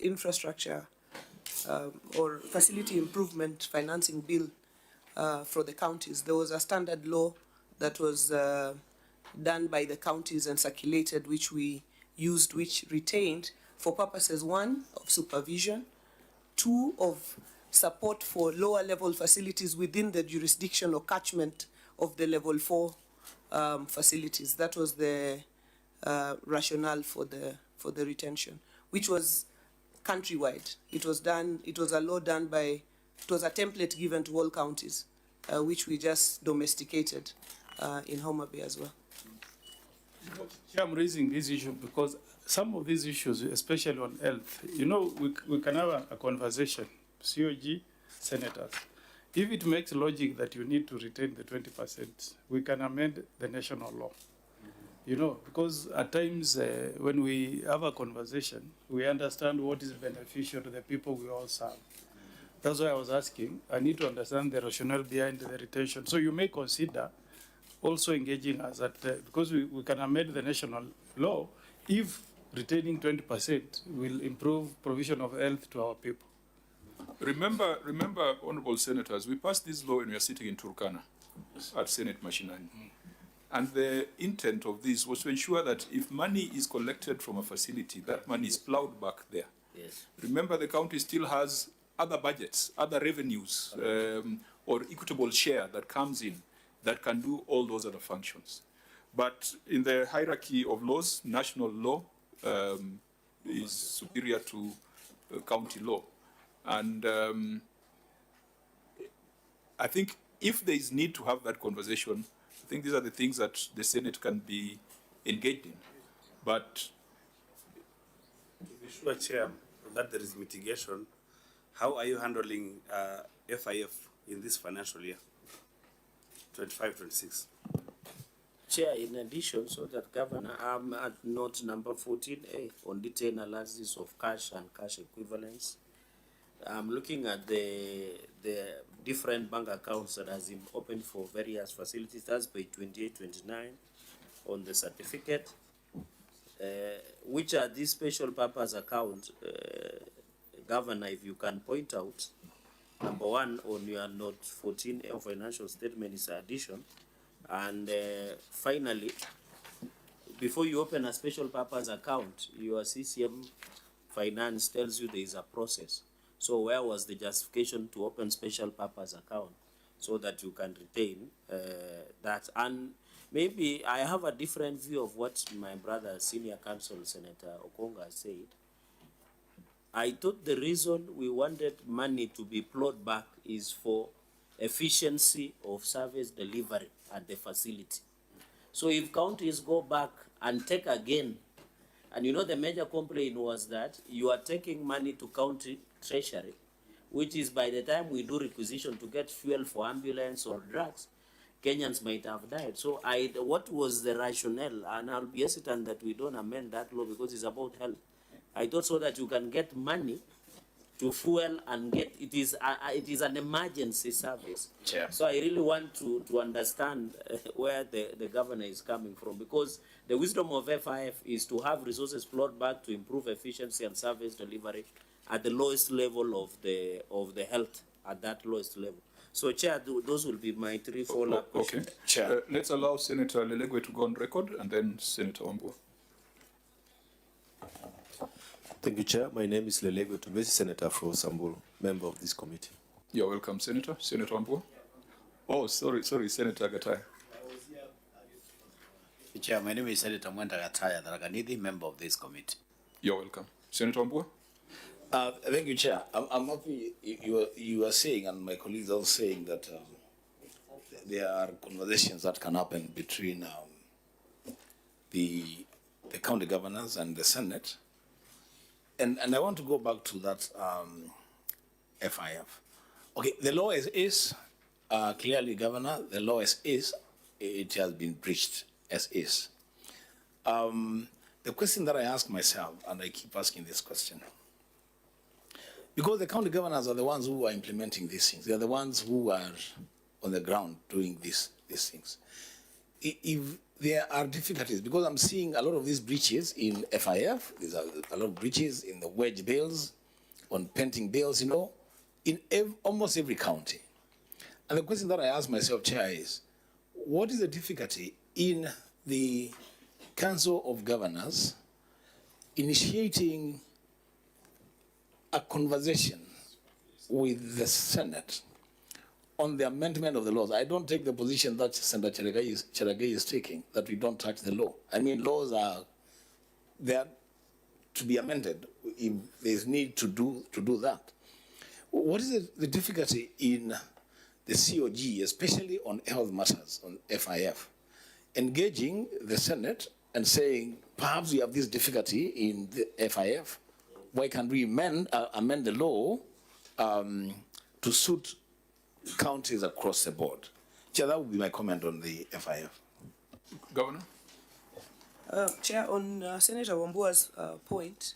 infrastructure or facility improvement financing bill for the counties. There was a standard law that was done by the counties and circulated, which we used, which retained for purposes, 1, of supervision, 2, of support for lower level facilities within the jurisdiction or catchment of the level 4 facilities. That was the rationale for the retention, which was countrywide. It was a law done by, it was a template given to all counties, which we just domesticated in Homa Bay as well. I'm raising this issue because some of these issues, especially on health, you know, we can have a conversation, COG, senators. If it makes logic that you need to retain the 20%, we can amend the national law. You know, because at times when we have a conversation, we understand what is beneficial to the people we all serve. That's why I was asking, I need to understand the rationale behind the retention. So you may consider also engaging us at, because we can amend the national law if retaining 20% will improve provision of health to our people. Remember, honorable senators, we passed this law when we were sitting in Turkana at Senate Machinani. And the intent of this was to ensure that if money is collected from a facility, that money is plowed back there. Yes. Remember, the county still has other budgets, other revenues, or equitable share that comes in that can do all those other functions. But in the hierarchy of laws, national law is superior to county law. And I think if there is need to have that conversation, I think these are the things that the Senate can be engaged in. But to be sure, Chair, that there is mitigation, how are you handling FIF in this financial year, 25-26? Chair, in addition, so that Governor, I'm at note number 14A on detailed analysis of cash and cash equivalents. I'm looking at the different bank accounts that has been opened for various facilities. That's page 28, 29 on the certificate. Which are these special purpose accounts, Governor, if you can point out. Number 1 on your note 14A of financial statement is addition. And finally, before you open a special purpose account, your CCM finance tells you there is a process. So where was the justification to open special purpose account so that you can retain that? And maybe I have a different view of what my brother, Senior Counsel Senator Okonga said. I thought the reason we wanted money to be plowed back is for efficiency of service delivery at the facility. So if counties go back and take again, and you know the major complaint was that you are taking money to county treasury, which is by the time we do requisition to get fuel for ambulance or drugs, Kenyans might have died. So what was the rationale? And I'll be hesitant that we don't amend that law because it's about health. I thought so that you can get money to fuel and get, it is an emergency service. Chair. So I really want to understand where the governor is coming from, because the wisdom of FIF is to have resources flowed back to improve efficiency and service delivery at the lowest level of the health, at that lowest level. So, Chair, those will be my 3 follow-up questions. Okay. Chair. Let's allow Senator Lelegwe to go on record and then Senator Wambua. Thank you, Chair. My name is Lelegwe Tumesi, Senator for Samburu, member of this committee. You're welcome, Senator. Senator Wambua. Oh, sorry, Senator Gataya. Chair, my name is Senator Mwenda Gataya, Daraganidi, member of this committee. You're welcome. Senator Wambua. Thank you, Chair. I'm happy you are saying, and my colleagues are saying, that there are conversations that can happen between the county governors and the Senate. And I want to go back to that FIF. Okay, the law is clearly, Governor, the law is, it has been breached as is. The question that I ask myself, and I keep asking this question, because the county governors are the ones who are implementing these things. They are the ones who are on the ground doing these things. If there are difficulties because I'm seeing a lot of these breaches in FIF. There's a lot of breaches in the wage bills, on painting bills, you know, in almost every county. And the question that I ask myself, Chair, is what is the difficulty in the Council of Governors initiating a conversation with the Senate on the amendment of the laws? I don't take the position that Senator Cherargei is taking, that we don't touch the law. I mean, laws are there to be amended if there's need to do that. What is the difficulty in the COG, especially on health matters, on FIF, engaging the Senate and saying, perhaps we have this difficulty in the FIF, why can't we amend the law to suit counties across the board? Chair, that would be my comment on the FIF. Governor? Chair, on Senator Wambua's point,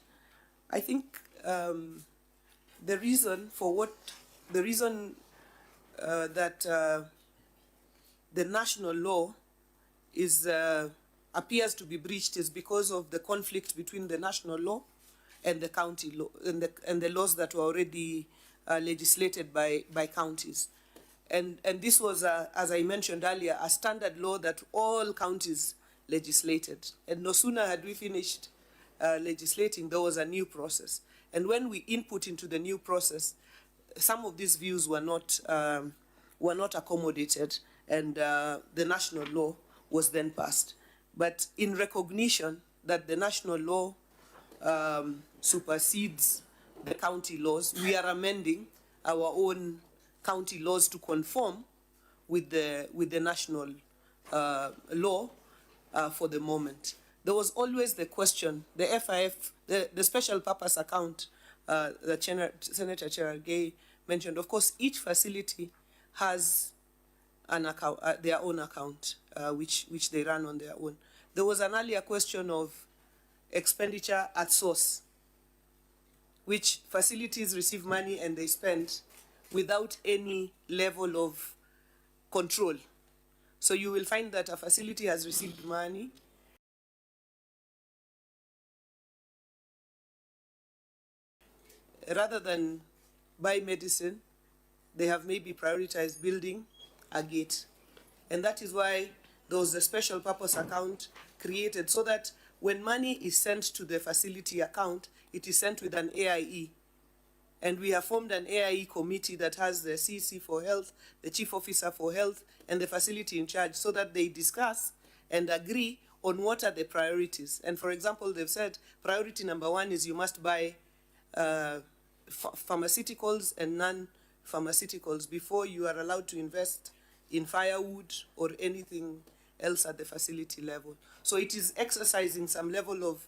I think the reason that the national law is appears to be breached is because of the conflict between the national law and the county law and the laws that were already legislated by counties. And this was, as I mentioned earlier, a standard law that all counties legislated. And no sooner had we finished legislating, there was a new process. And when we input into the new process, some of these views were not accommodated, and the national law was then passed. But in recognition that the national law supersedes the county laws, we are amending our own county laws to conform with the national law for the moment. There was always the question, the FIF, the special purpose account that Senator Cherargei mentioned. Of course, each facility has an account, their own account, which they run on their own. There was an earlier question of expenditure at source, which facilities receive money and they spend without any level of control. So you will find that a facility has received money rather than buy medicine, they have maybe prioritized building a gate. And that is why there was a special purpose account created so that when money is sent to the facility account, it is sent with an AIE. And we have formed an AIE committee that has the CC for health, the chief officer for health, and the facility in charge so that they discuss and agree on what are the priorities. And for example, they've said priority number 1 is you must buy pharmaceuticals and non-pharmaceuticals before you are allowed to invest in firewood or anything else at the facility level. So it is exercising some level of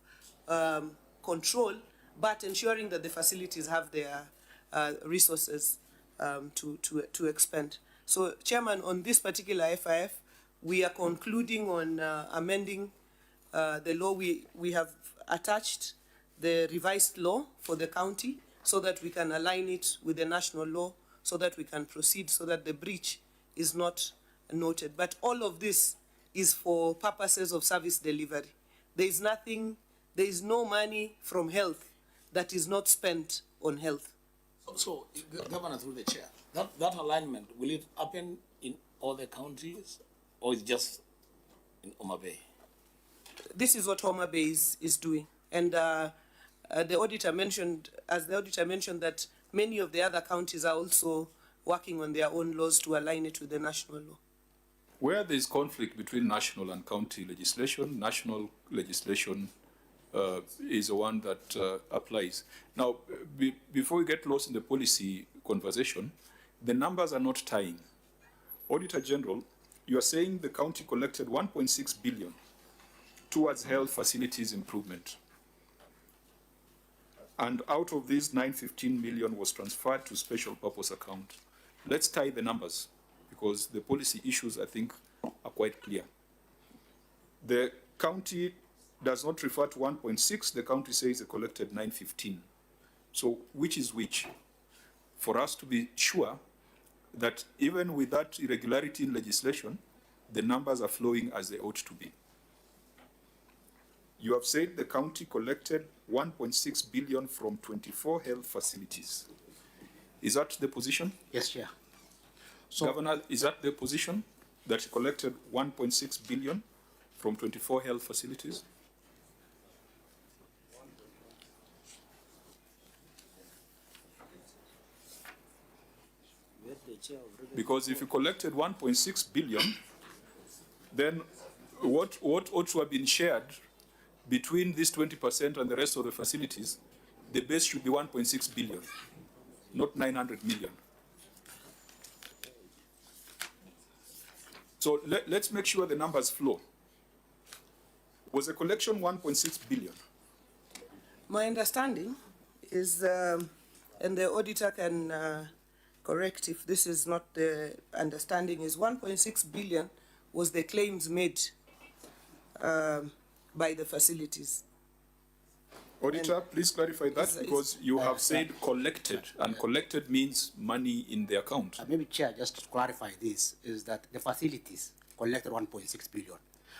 control, but ensuring that the facilities have their resources to expend. So, Chairman, on this particular FIF, we are concluding on amending the law. We have attached the revised law for the county so that we can align it with the national law, so that we can proceed, so that the breach is not noted. But all of this is for purposes of service delivery. There is no money from health that is not spent on health. So Governor, through the chair, that alignment, will it happen in all the counties or is just in Homa Bay? This is what Homa Bay is doing. And the auditor mentioned that many of the other counties are also working on their own laws to align it with the national law. Where there is conflict between national and county legislation, national legislation is the one that applies. Now, before we get lost in the policy conversation, the numbers are not tying. Auditor General, you are saying the county collected 1.6 billion towards health facilities improvement. And out of these, 915 million was transferred to special purpose account. Let's tie the numbers because the policy issues, I think, are quite clear. The county does not refer to 1.6, the county says it collected 915. So which is which? For us to be sure that even with that irregularity in legislation, the numbers are flowing as they ought to be. You have said the county collected 1.6 billion from 24 health facilities. Is that the position? Yes, Chair. So, Governor, is that the position, that you collected 1.6 billion from 24 health facilities? Because if you collected 1.6 billion, then what ought to have been shared between this 20% and the rest of the facilities, the base should be 1.6 billion, not 900 million. So let's make sure the numbers flow. Was the collection 1.6 billion? My understanding is, and the auditor can correct if this is not the understanding, is 1.6 billion was the claims made by the facilities. Auditor, please clarify that, because you have said collected, and collected means money in the account. maybe, Chair, just to clarify this, is that the facilities collected 1.6 billion.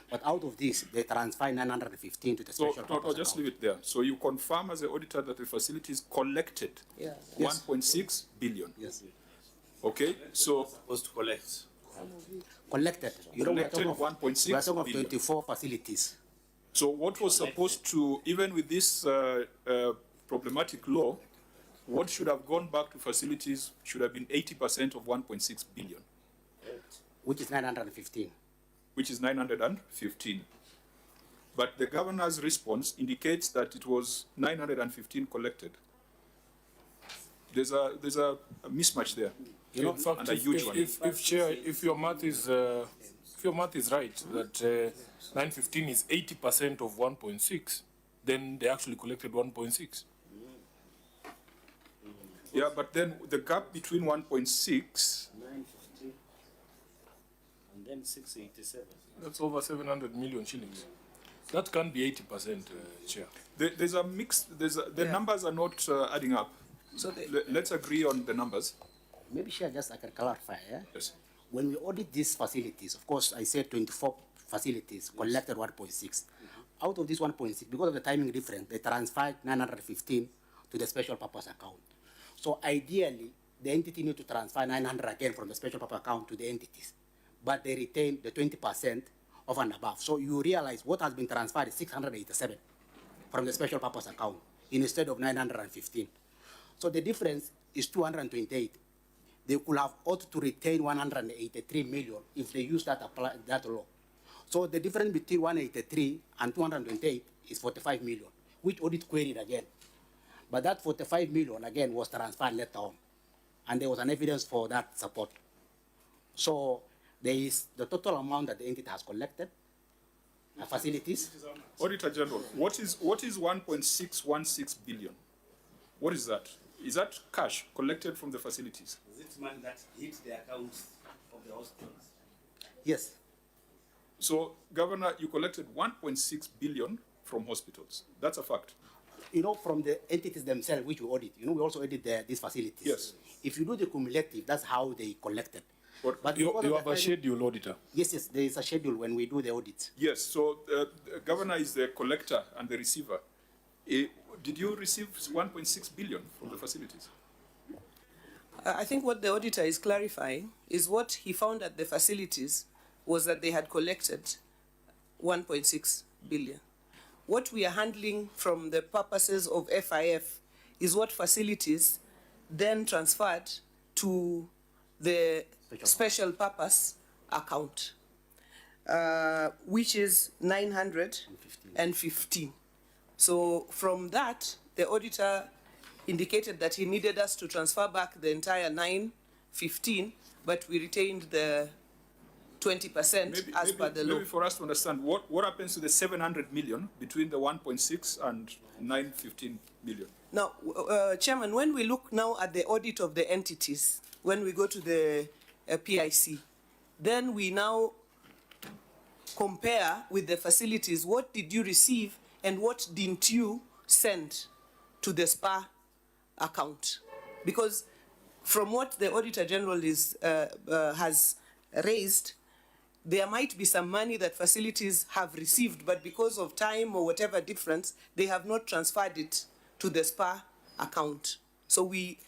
But out of this, they transfer 915 to the So, special purpose just account. leave it there. So you confirm as the auditor that the facilities collected Yeah. 1.6 billion. Yes. Okay, so Supposed to collect. Collected. You know, Collected we're talking 1.6 of billion. 24 facilities. So what was supposed to, even with this problematic law, what should have gone back to facilities should have been 80% of 1.6 billion, Which is 915. which is 915. But the governor's response indicates that it was 915 collected. There's a mismatch there, In fact, and a huge one. if Chair, if your math is right, that 915 is 80% of 1.6, then they actually collected 1.6. Yeah, but then the gap between 1.6, 950 and then 687. That's over 700 million shillings. That can be 80%, Chair. there's a mix. The numbers are not adding up. So the, Let's agree on the numbers. Maybe, Chair, just I can clarify. Yes. When we audit these facilities, of course, I said 24 facilities collected 1.6. Out of this 1.6, because of the timing difference, they transferred 915 to the special purpose account. So ideally, the entity need to transfer 900 again from the special purpose account to the entities, but they retain the 20% of and above. So you realize what has been transferred is 687 from the special purpose account instead of 915. So the difference is 228. They could have ought to retain 183 million if they use that law. So the difference between 183 and 228 is 45 million, which audit queried again. But that 45 million again was transferred later on, and there was an evidence for that support. So there is the total amount that the entity has collected, facilities. Auditor General, what is 1.616 billion? What is that? Is that cash collected from the facilities? Is it money that hit the accounts of the hospitals? Yes. So, Governor, you collected 1.6 billion from hospitals. That's a fact. You know, from the entities themselves, which we audit, you know, we also audit these facilities. Yes. If you do the cumulative, that's how they collected. But You because of have the a timing- schedule, Auditor. Yes, there is a schedule when we do the audit. yes, so the Governor is the collector and the receiver. Did you receive 1.6 billion from the facilities? I think what the auditor is clarifying is what he found at the facilities was that they had collected 1.6 billion. What we are handling from the purposes of FIF is what facilities then transferred to the special purpose account, which is 915. So from that, the auditor indicated that he needed us to transfer back the entire 915, but we retained the 20% as per the law. Maybe for us to understand, what happens to the 700 million between the 1.6 and 915 million? Now, Chairman, when we look now at the audit of the entities, when we go to the PIC, then we now compare with the facilities, what did you receive and what didn't you send to the SPA account? Because from what the Auditor General has raised, there might be some money that facilities have received, but because of time or whatever difference, they have not transferred it to the SPA account. So we,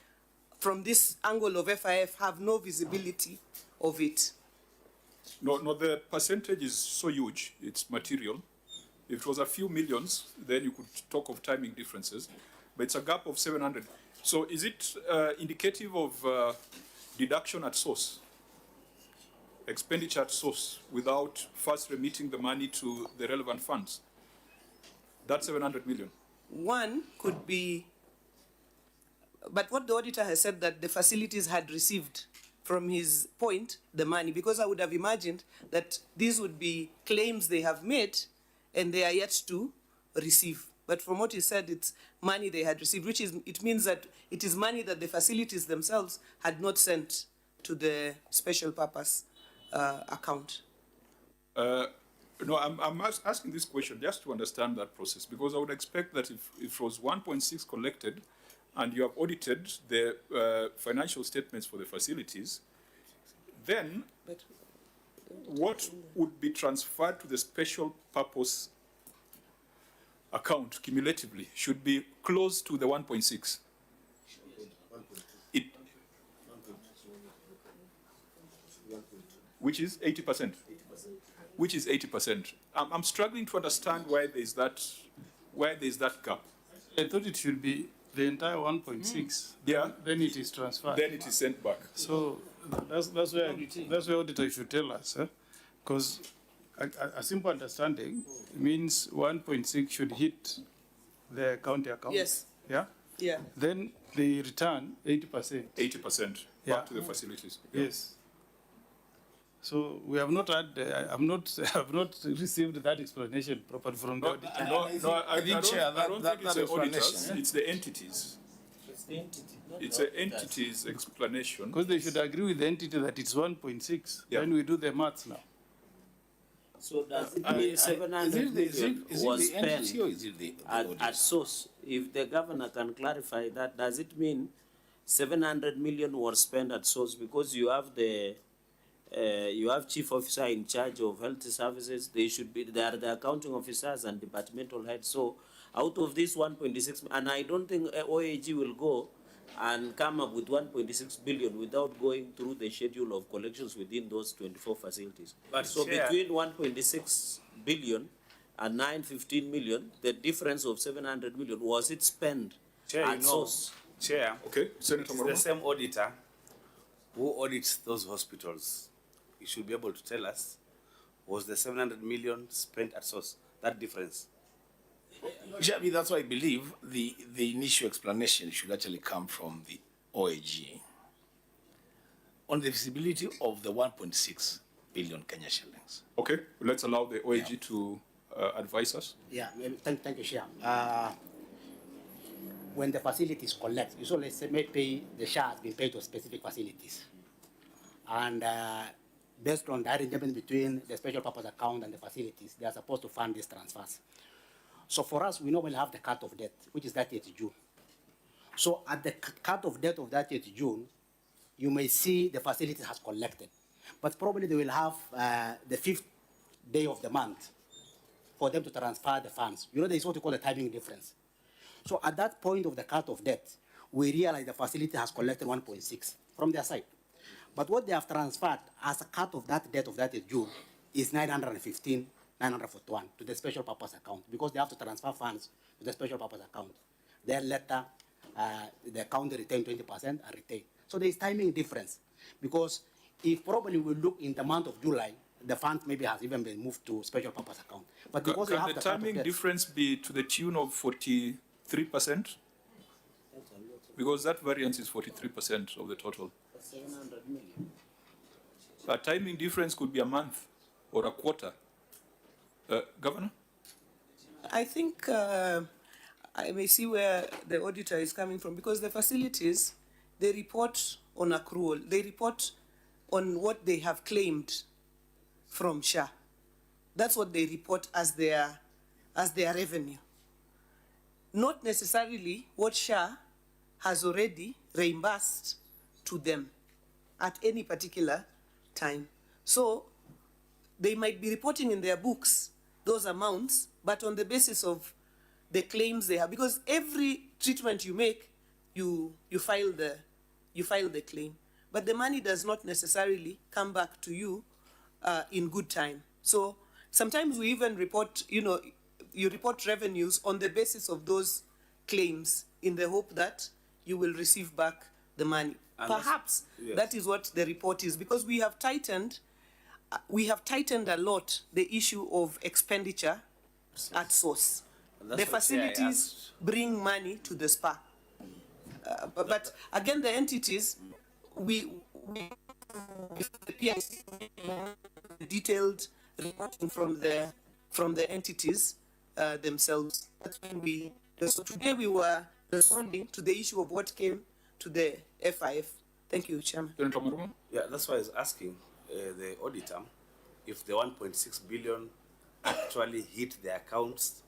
from this angle of FIF, have no visibility of it. No, the percentage is so huge, it's material. If it was a few millions, then you could talk of timing differences, but it's a gap of 700. So is it indicative of deduction at source, expenditure at source, without first remitting the money to the relevant funds? That's 700 million. One could be, but what the auditor has said that the facilities had received from his point, the money, because I would have imagined that these would be claims they have made and they are yet to receive. But from what he said, it's money they had received, which is, it means that it is money that the facilities themselves had not sent to the special purpose account. No, I'm asking this question just to understand that process, because I would expect that if it was 1.6 collected and you have audited the financial statements for the facilities, then what would be transferred to the special purpose account cumulatively should be close to the 1.6. Which is 80%. Which is 80%. I'm struggling to understand why there's that gap. I thought it should be the entire 1.6. Yeah. Then it is transferred. Then it is sent back. So that's where auditor should tell us, because a simple understanding means 1.6 should hit the county account. Yes. Yeah. Yeah. Then they return 80%. 80% Yeah. back to the facilities. Yes. So we have not had. I have not received that explanation properly from the auditor. I don't Chair, think that it's the auditors, explanation. it's the entities. It's the entities explanation. Because they should agree with the entity that it's 1.6. Yeah. Then we do the maths now. So does it mean 700 million was the entity spent or is it the at auditor? source? If the governor can clarify that, does it mean 700 million was spent at source? Because you have the you have chief officer in charge of health services. They are the accounting officers and departmental heads. So out of this 1.6, and I don't think OAG will go and come up with 1.6 billion without going through the schedule of collections within those 24 facilities. But So Chair, between 1.6 billion and 915 million, the difference of 700 million, was it spent Chair, at source? Chair, Okay, Senator it's the Moroma. same auditor who audits those hospitals. He should be able to tell us, was the 700 million spent at source? That difference. Jabi, that's why I believe the initial explanation should actually come from the OAG on the visibility of the 1.6 billion Kenya shillings. Okay, let's allow the OAG to advise us. Yeah, thank you, Chair. When the facilities collect, you let's say pay, the share has been paid to specific facilities. And based on the arrangement between the special purpose account and the facilities, they are supposed to fund these transfers. So for us, we normally have the cut-off date, which is 30th June. So at the cut-off date of 30th June, you may see the facility has collected. But probably they will have the 5th day of the month for them to transfer the funds. You know, there is what we call a timing difference. So at that point of the cut-off date, we realize the facility has collected 1.6 from their side. But what they have transferred as a cut of that date of that June is 915, 941 to the special purpose account, because they have to transfer funds to the special purpose account. Then later, the county retain 20% and retain. So there is timing difference, because if probably we look in the month of July, the fund maybe has even been moved to special purpose account. But because we Can have the cut-off timing date- difference be to the tune of 43%? Because that variance is 43% of the total. 700 million. A timing difference could be a month or a quarter. Governor? I think I may see where the auditor is coming from, because the facilities, they report on accrual. They report on what they have claimed from SHA. That's what they report as their revenue. Not necessarily what SHA has already reimbursed to them at any particular time. So they might be reporting in their books those amounts, but on the basis of the claims they have, because every treatment you make, you file the claim, but the money does not necessarily come back to you in good time. So sometimes we even report, you report revenues on the basis of those claims in the hope that you will receive back the money. And perhaps yes, that is what the report is, because we have tightened a lot the issue of expenditure at source. The facilities bring money to the SPA. But again, the entities, we the PIC, detailed reporting from the entities themselves. That's when so today we were responding to the issue of what came to the FIF. Thank you, Chairman. Yeah, that's why I was asking the auditor if the 1.6 billion actually hit the accounts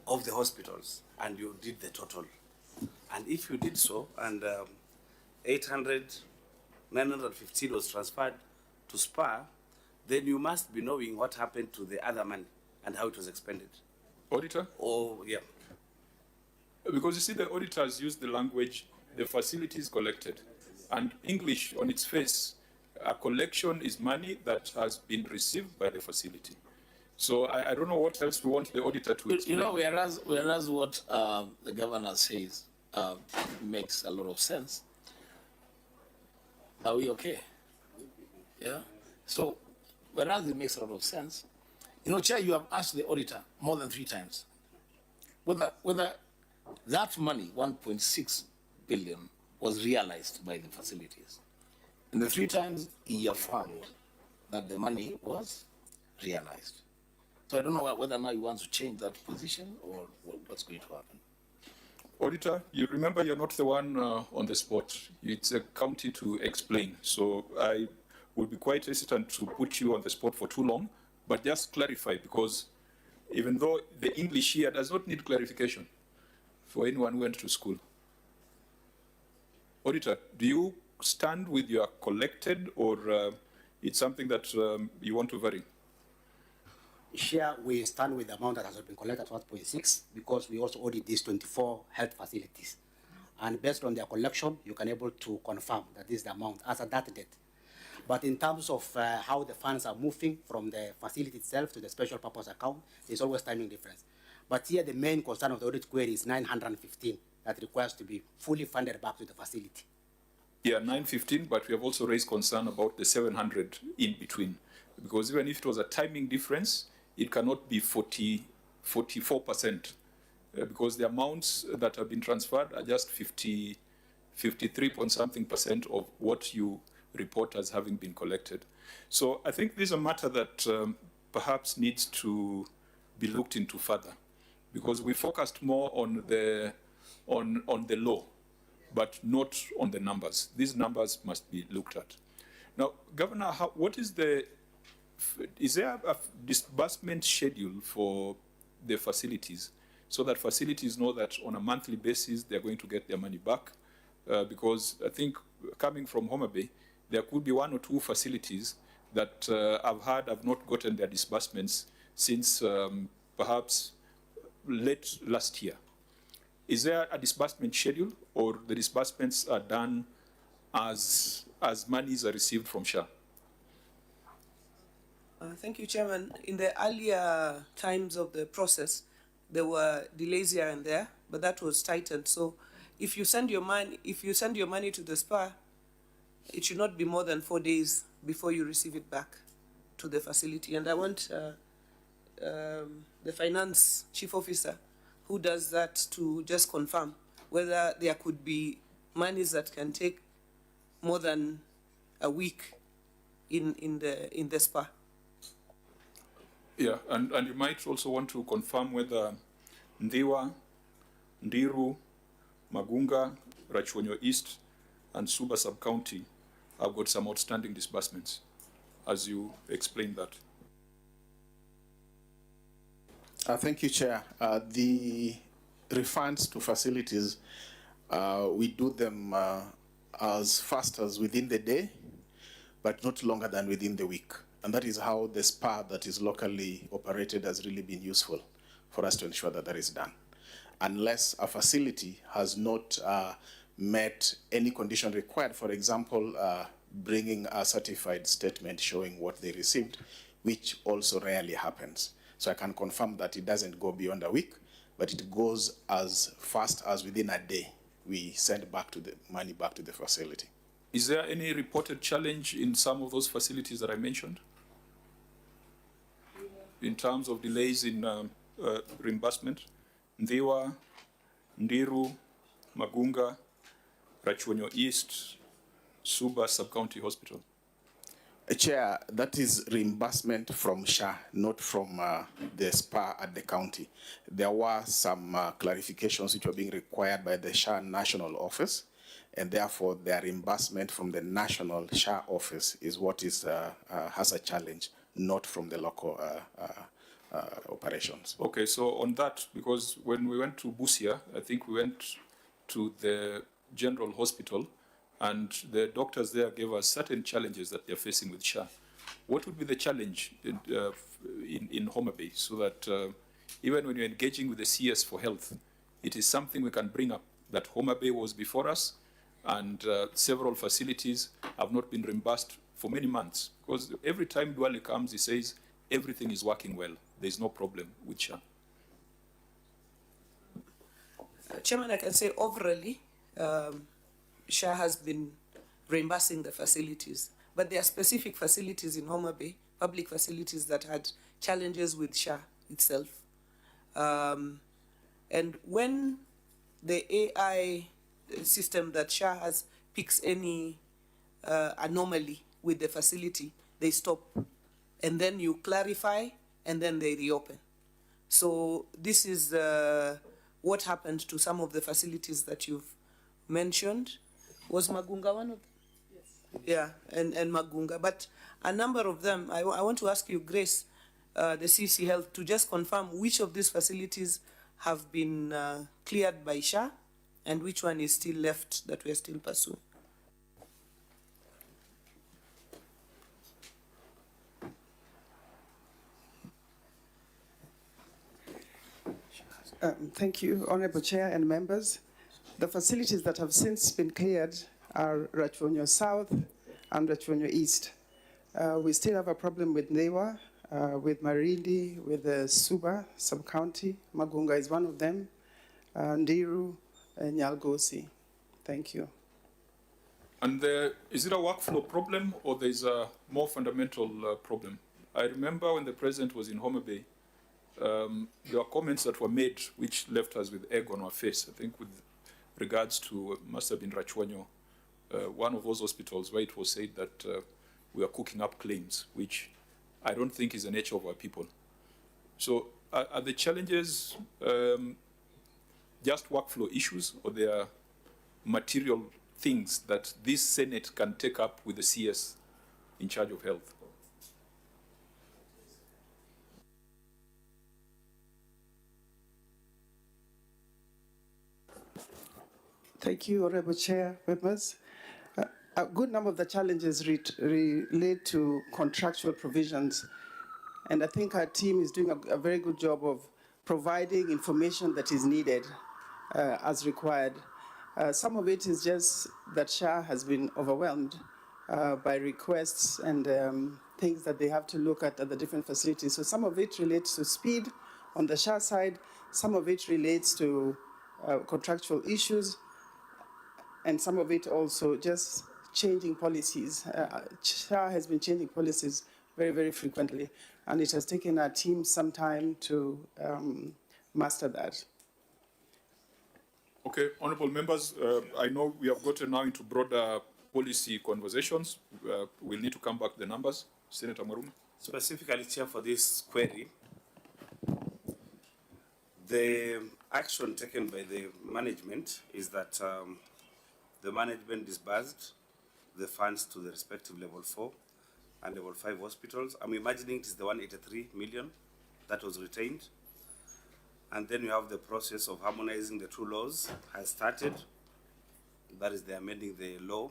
of the hospitals and you did the total. And if you did so, and 915 was transferred to SPA, then you must be knowing what happened to the other money and how it was expended. Auditor? Oh, yeah. Because you see, the auditors use the language, the facilities collected. And English, on its face, a collection is money that has been received by the facility. So I don't know what else we want the auditor to explain. You know, whereas what the governor says makes a lot of sense. Are we okay? Yeah. So, whereas it makes a lot of sense, you know, Chair, you have asked the auditor more than 3 times whether that money, 1.6 billion, was realized by the facilities. And the 3 times he affirmed that the money was realized. So I don't know whether now he wants to change that position or what's going to happen. Auditor, you remember you're not the one on the spot. It's a county to explain. So I would be quite hesitant to put you on the spot for too long, but just clarify, because even though the English here does not need clarification for anyone who went to school. Auditor, do you stand with your collected, or it's something that you want to vary? Here we stand with the amount that has been collected at 1.6 because we also audit these 24 health facilities. And based on their collection, you can able to confirm that this is the amount as at that date. But in terms of how the funds are moving from the facility itself to the special purpose account, there's always timing difference. But here the main concern of the audit query is 915 that requires to be fully funded back to the facility. Yeah, 915, but we have also raised concern about the 700 in between. Because even if it was a timing difference, it cannot be 44%, because the amounts that have been transferred are just 53 point something percent of what you report as having been collected. So I think this is a matter that perhaps needs to be looked into further, because we focused more on the law, but not on the numbers. These numbers must be looked at. Now, Governor, is there a disbursement schedule for the facilities so that facilities know that on a monthly basis they're going to get their money back? Because I think coming from Homa Bay, there could be 1 or 2 facilities that have not gotten their disbursements since perhaps late last year. Is there a disbursement schedule, or the disbursements are done as monies are received from SHA? Thank you, Chairman. In the earlier times of the process, there were delays here and there, but that was tightened. So if you send your money to the SPA, it should not be more than 4 days before you receive it back to the facility. And I want the finance chief officer who does that to just confirm whether there could be monies that can take more than a week in the SPA. Yeah, and you might also want to confirm whether Ndiwa, Ndiru, Magunga, Rachuonyo East, and Suba Sub-County have got some outstanding disbursements, as you explained that. Thank you, Chair. The refunds to facilities, we do them as fast as within the day, but not longer than within the week. And that is how the SPA that is locally operated has really been useful for us to ensure that that is done. Unless a facility has not met any condition required, for example, bringing a certified statement showing what they received, which also rarely happens. So I can confirm that it doesn't go beyond a week, but it goes as fast as within a day we send back to the money back to the facility. Is there any reported challenge in some of those facilities that I mentioned? In terms of delays in reimbursement? Ndiwa, Ndiru, Magunga, Rachonyo East, Suba Sub-County Hospital. Chair, that is reimbursement from SHA, not from the SPA at the county. There were some clarifications which were being required by the SHA national office, and therefore their reimbursement from the national SHA office is what is has a challenge, not from the local operations. Okay, so on that, because when we went to Busia, I think we went to the general hospital, and the doctors there gave us certain challenges that they're facing with SHA. What would be the challenge in Homa Bay, so that even when you're engaging with the CS for health, it is something we can bring up, that Homa Bay was before us, and several facilities have not been reimbursed for many months, because every time Duale comes, he says everything is working well. There's no problem with SHA. Chairman, I can say overally, SHA has been reimbursing the facilities, but there are specific facilities in Homa Bay, public facilities that had challenges with SHA itself. And when the AI system that SHA has picks any anomaly with the facility, they stop. And then you clarify, and then they reopen. So this is what happened to some of the facilities that you've mentioned. Was Magunga one of them? Yes. Yeah, and Magunga. But a number of them, I want to ask you, Grace, the CC Health, to just confirm which of these facilities have been cleared by SHA and which one is still left that we are still pursuing. Thank you, Honorable Chair and members. The facilities that have since been cleared are Rachonyo South and Rachonyo East. We still have a problem with Newa, with Marindi, with the Suba sub-county. Magunga is one of them, Ndiru, and Nyalgosi. Thank you. And is it a workflow problem, or there's a more fundamental problem? I remember when the president was in Homa Bay, there were comments that were made which left us with egg on our face. I think with regards to, must have been Rachonyo, one of those hospitals where it was said that we are cooking up claims, which I don't think is the nature of our people. So are the challenges just workflow issues, or there are material things that this Senate can take up with the CS in charge of health? Thank you, Honorable Chair, members. A good number of the challenges relate to contractual provisions, and I think our team is doing a very good job of providing information that is needed as required. Some of it is just that SHA has been overwhelmed by requests and things that they have to look at the different facilities. So some of it relates to speed on the SHA side, some of it relates to contractual issues, and some of it also just changing policies. SHA has been changing policies very, very frequently, and it has taken our team some time to master that. Okay, honorable members, I know we have gotten now into broader policy conversations. We'll need to come back to the numbers. Senator Maruma. Specifically, Chair, for this query, the action taken by the management is that the management disbursed the funds to the respective level 4 and level 5 hospitals. I'm imagining it is the 183 million that was retained. And then you have the process of harmonizing the two laws has started. That is, they're amending the law.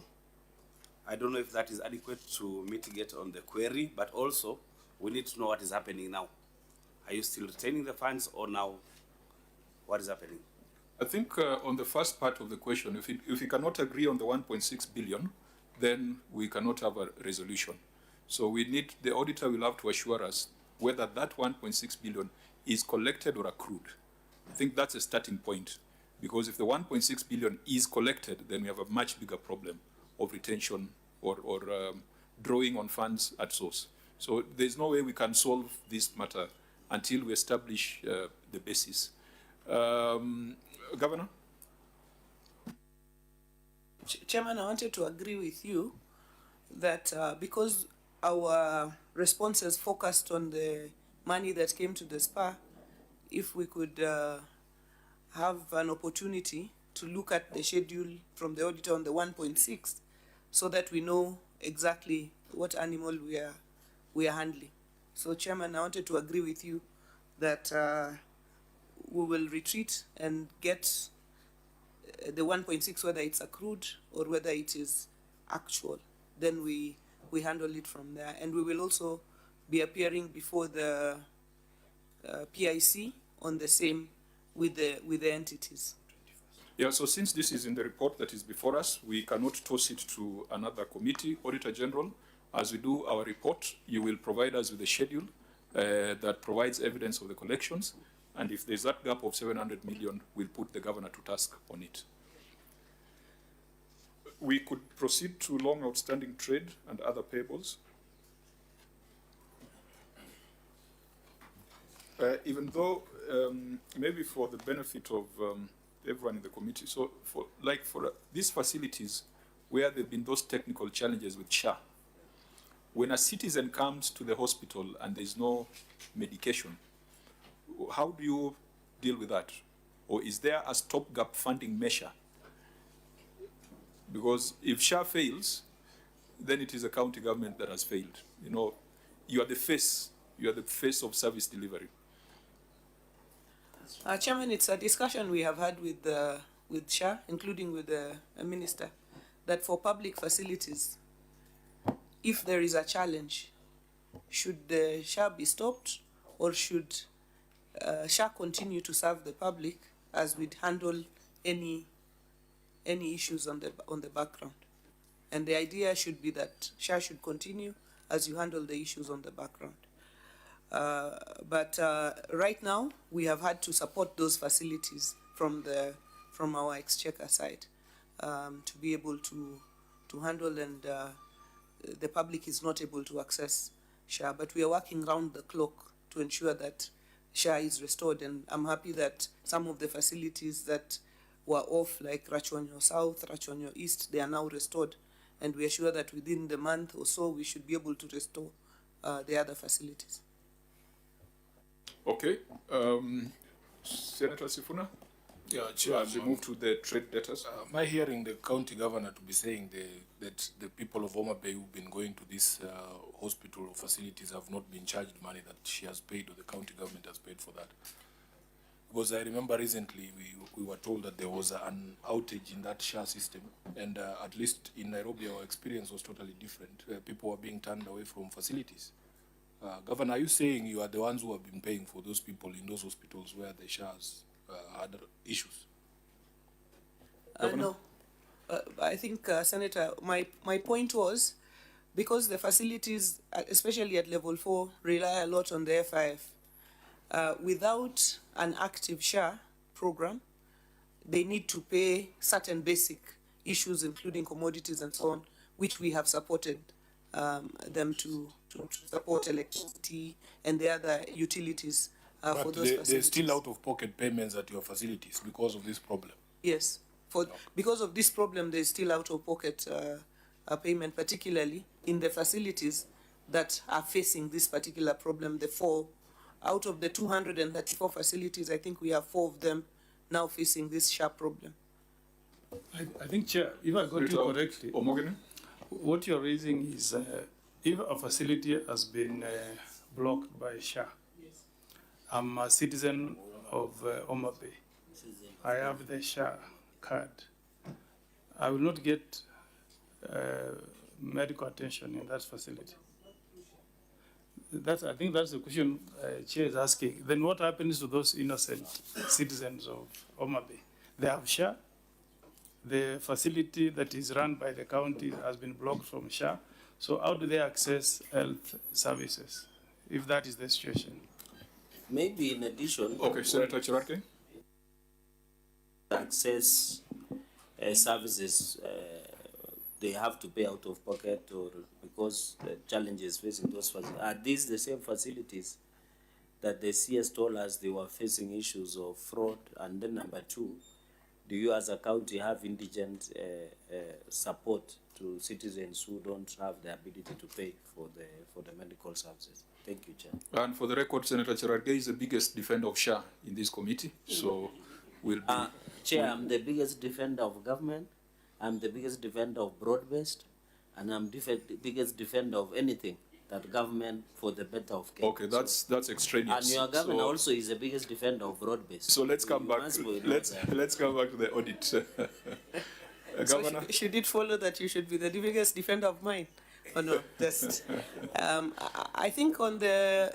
I don't know if that is adequate to mitigate on the query, but also we need to know what is happening now. Are you still retaining the funds, or now what is happening? I think on the first part of the question, if we cannot agree on the 1.6 billion, then we cannot have a resolution. So we need, the auditor will have to assure us whether that 1.6 billion is collected or accrued. I think that's a starting point, because if the 1.6 billion is collected, then we have a much bigger problem of retention or drawing on funds at source. So there's no way we can solve this matter until we establish the basis. Governor? Chairman, I wanted to agree with you that because our responses focused on the money that came to the SPA, if we could have an opportunity to look at the schedule from the auditor on the 1.6 so that we know exactly what animal we are handling. So, Chairman, I wanted to agree with you that we will retreat and get the 1.6, whether it's accrued or whether it is actual. Then we handle it from there. And we will also be appearing before the PIC on the same with the entities. Yeah, so since this is in the report that is before us, we cannot toss it to another committee. Auditor General, as we do our report, you will provide us with a schedule that provides evidence of the collections. And if there's that gap of 700 million, we'll put the governor to task on it. We could proceed to long outstanding trade and other payables. Even though, maybe for the benefit of everyone in the committee, so for these facilities where there have been those technical challenges with SHA, when a citizen comes to the hospital and there's no medication, how do you deal with that? Or is there a stopgap funding measure? Because if SHA fails, then it is a county government that has failed. You know, you are the face of service delivery. Chairman, it's a discussion we have had with SHA, including with the minister, that for public facilities, if there is a challenge, should the SHA be stopped, or should SHA continue to serve the public as we'd handle any issues on the background? And the idea should be that SHA should continue as you handle the issues on the background. But right now, we have had to support those facilities from our exchequer side to be able to handle, and the public is not able to access SHA. But we are working round the clock to ensure that SHA is restored, and I'm happy that some of the facilities that were off, like Rachonyo South, Rachonyo East, they are now restored, and we are sure that within the month or so we should be able to restore the other facilities. Okay. Senator Sifuna? Yeah, Chair. As we move to the trade debtors. Am I hearing the county governor to be saying that the people of Homa Bay who've been going to this hospital or facilities have not been charged money that she has paid, or the county government has paid for that? Because I remember recently we were told that there was an outage in that SHA system, and at least in Nairobi our experience was totally different. People were being turned away from facilities. Governor, are you saying you are the ones who have been paying for those people in those hospitals where the SHAs had issues? No. I think, Senator, my point was, because the facilities, especially at level 4, rely a lot on the FIF, without an active SHA program, they need to pay certain basic issues, including commodities and so on, which we have supported them to support electricity and the other utilities for those facilities. They're still out-of-pocket payments at your facilities because of this problem? Yes. Because of this problem, there's still out-of-pocket payment, particularly in the facilities that are facing this particular problem. The 4 out of the 234 facilities, I think we have 4 of them now facing this sharp problem. I think, Chair, if I got you correctly, what you're raising is if a facility has been blocked by SHA, yes. I'm a citizen of Homa Bay. I have the SHA card. I will not get medical attention in that facility? I think that's the question Chair is asking. Then what happens to those innocent citizens of Homa Bay? They have SHA. The facility that is run by the county has been blocked from SHA. So how do they access health services if that is the situation? Maybe in addition, Okay, Senator Chirarke. access services, they have to pay out of pocket, or because the challenges facing those facilities. Are these the same facilities that the CS told us they were facing issues of fraud? And then number two, do you as a county have indigent support to citizens who don't have the ability to pay for the medical services? Thank you, Chair. And for the record, Senator Chirarke is the biggest defender of SHA in this committee, so we'll be... Chair, I'm the biggest defender of government, I'm the biggest defender of broad-based, and I'm the biggest defender of anything that government for the better of Kenya. Okay, that's extraneous. And your governor also is the biggest defender of broad-based. So let's come back. Let's come back to the audit. Governor? So should it follow that you should be the biggest defender of mine? Or no? Just, I think on the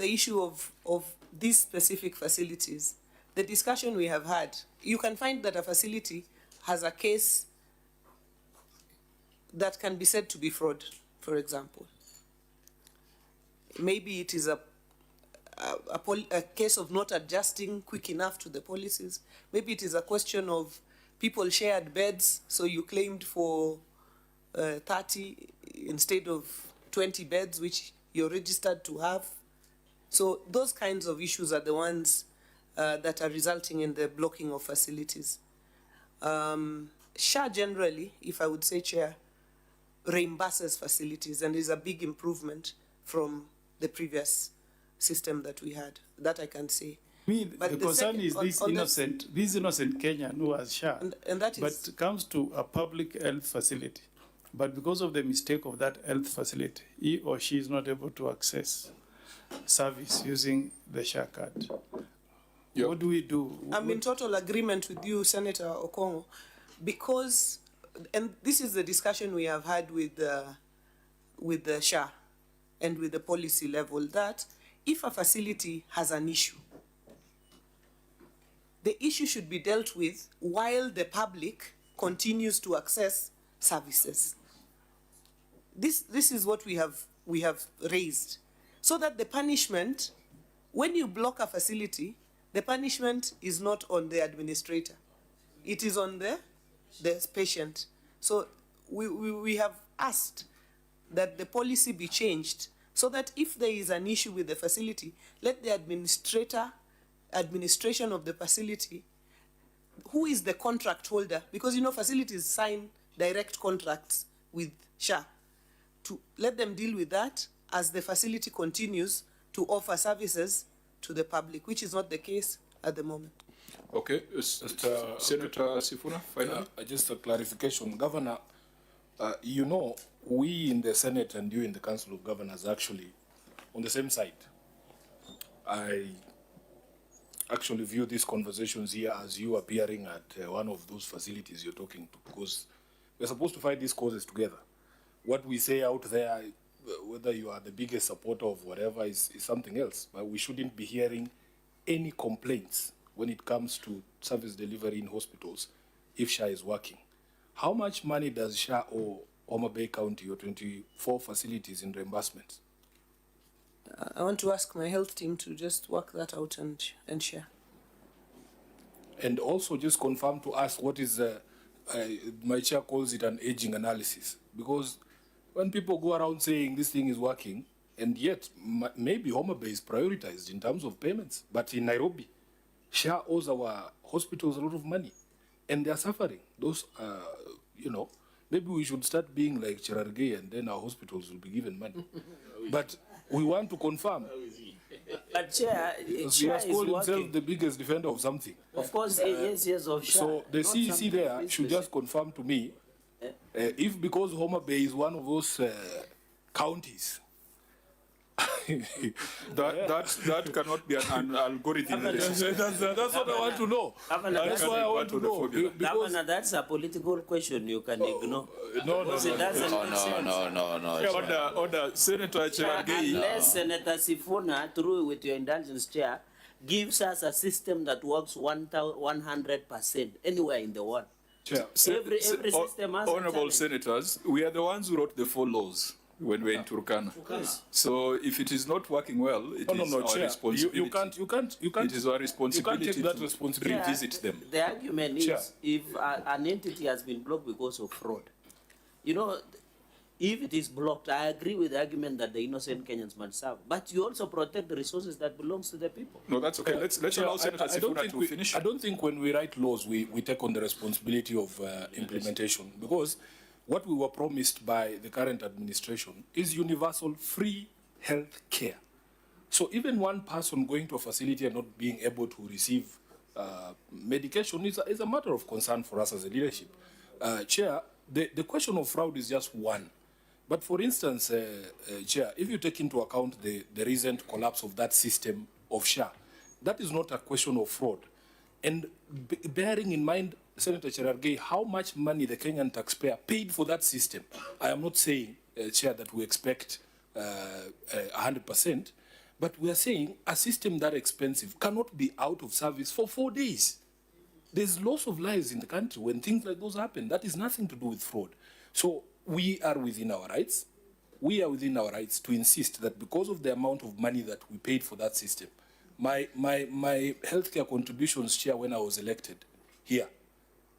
issue of these specific facilities, the discussion we have had, you can find that a facility has a case that can be said to be fraud, for example. Maybe it is a case of not adjusting quick enough to the policies. Maybe it is a question of people shared beds, so you claimed for 30 instead of 20 beds, which you're registered to have. So those kinds of issues are the ones that are resulting in the blocking of facilities. SHA generally, if I would say, Chair, reimburses facilities and is a big improvement from the previous system that we had. That I can say. But the concern is this innocent Kenyan who has SHA, and that is, but comes to a public health facility. But because of the mistake of that health facility, he or she is not able to access service using the SHA card. Yep. What do we do? I'm in total agreement with you, Senator Okongo, because, and this is the discussion we have had with the SHA and with the policy level, that if a facility has an issue, the issue should be dealt with while the public continues to access services. This is what we have raised, so that the punishment, when you block a facility, the punishment is not on the administrator. It is on the patient. So we have asked that the policy be changed so that if there is an issue with the facility, let the administration of the facility, who is the contract holder, because you know facilities sign direct contracts with SHA, to let them deal with that as the facility continues to offer services to the public, which is not the case at the moment. Okay, Senator Sifuna, finally. Just a clarification, Governor. You know, we in the Senate and you in the Council of Governors actually on the same side. I actually view these conversations here as you appearing at one of those facilities you're talking to, because we're supposed to fight these causes together. What we say out there, whether you are the biggest supporter of whatever, is something else. But we shouldn't be hearing any complaints when it comes to service delivery in hospitals if SHA is working. How much money does SHA owe Homa Bay County, your 24 facilities in reimbursement? I want to ask my health team to just work that out and share. And also just confirm to us what is, my chair calls it an aging analysis. Because when people go around saying this thing is working, and yet maybe Homa Bay is prioritized in terms of payments, but in Nairobi, SHA owes our hospitals a lot of money, and they are suffering. Those, you know, maybe we should start being like Cherargei, and then our hospitals will be given money. But we want to confirm. But Chair, he has called himself the biggest defender of something. Of course, yes, of SHA. So the CEC there should just confirm to me if because Homa Bay is one of those counties, That cannot be an algorithm. That's what I want to know. Governor, That's why I want to know. Because Governor, that's a political question you can ignore. no, Because it doesn't make sense. Order, Senator Cherargei. Unless Senator Sifuna, through with your indulgence chair, gives us a system that works 100% anywhere in the world. Chair. Every system has a Honorable challenge. senators, we are the ones who wrote the 4 laws when we were in Turkana. Yes. So if it is not working well, it is our Chair. responsibility. You can't. It is our responsibility You can't take that to responsibility. revisit them. The argument is, Chair. if an entity has been blocked because of fraud, you know, if it is blocked, I agree with the argument that the innocent Kenyans must serve. But you also protect the resources that belongs to the people. No, that's okay. Let's Chair, allow Senator Sifuna to finish. I don't think when we write laws, we take on the responsibility of implementation, because what we were promised by the current administration is universal free health care. So even one person going to a facility and not being able to receive medication is a matter of concern for us as a leadership. Chair, the question of fraud is just one. But for instance, Chair, if you take into account the recent collapse of that system of SHA, that is not a question of fraud. And bearing in mind, Senator Cherargei, how much money the Kenyan taxpayer paid for that system, I am not saying, Chair, that we expect 100%, but we are saying a system that expensive cannot be out of service for 4 days. There's loss of lives in the country when things like those happen. That is nothing to do with fraud. So we are within our rights. We are within our rights to insist that because of the amount of money that we paid for that system, my healthcare contributions, Chair, when I was elected here,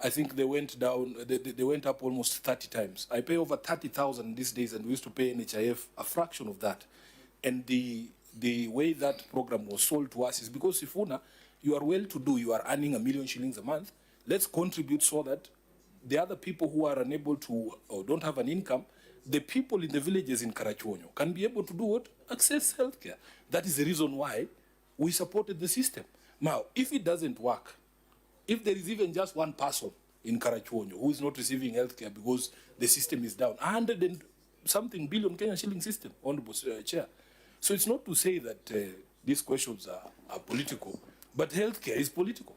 I think they went down, they went up almost 30 times. I pay over 30,000 these days, and we used to pay NHIF a fraction of that. And the way that program was sold to us is because, Sifuna, you are well-to-do, you are earning �1 million shillings a month, let's contribute so that the other people who are unable to or don't have an income, the people in the villages in Karachuonyo can be able to do what? Access healthcare. That is the reason why we supported the system. Now, if it doesn't work, if there is even just one person in Karachuonyo who is not receiving healthcare because the system is down, 100 and something billion Kenyan shilling system, Honorable Chair. So it's not to say that these questions are political, but healthcare is political.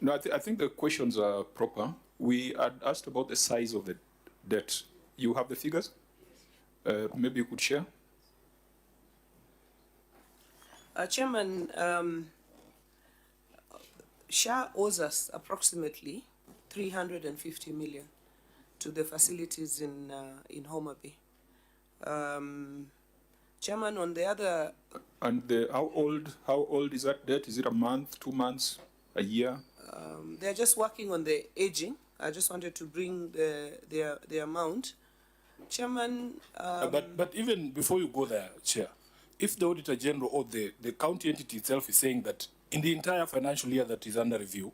No, I think the questions are proper. We had asked about the size of the debt. You have the figures? Maybe you could share? Chairman, SHA owes us approximately 350 million to the facilities in Homa Bay. Chairman, on the other... And how old is that debt? Is it a month, 2 months, a year? They're just working on the aging. I just wanted to bring the amount. Chairman... But even before you go there, Chair, if the Auditor General or the county entity itself is saying that in the entire financial year that is under review,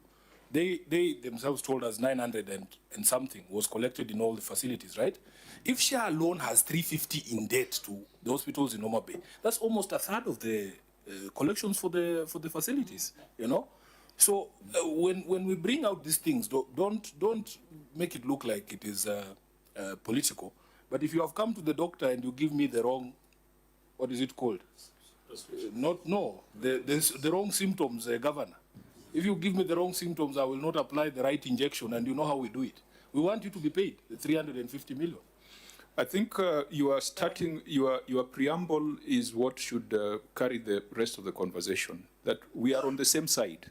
they themselves told us 900 and something was collected in all the facilities, right? If SHA alone has 350 in debt to the hospitals in Homa Bay, that's almost a third of the collections for the facilities, you know? So when we bring out these things, don't make it look like it is political. But if you have come to the doctor and you give me the wrong, what is it called? The wrong symptoms, Governor. If you give me the wrong symptoms, I will not apply the right injection, and you know how we do it. We want you to be paid the 350 million. I think you are starting, your preamble is what should carry the rest of the conversation, that we are on the same side.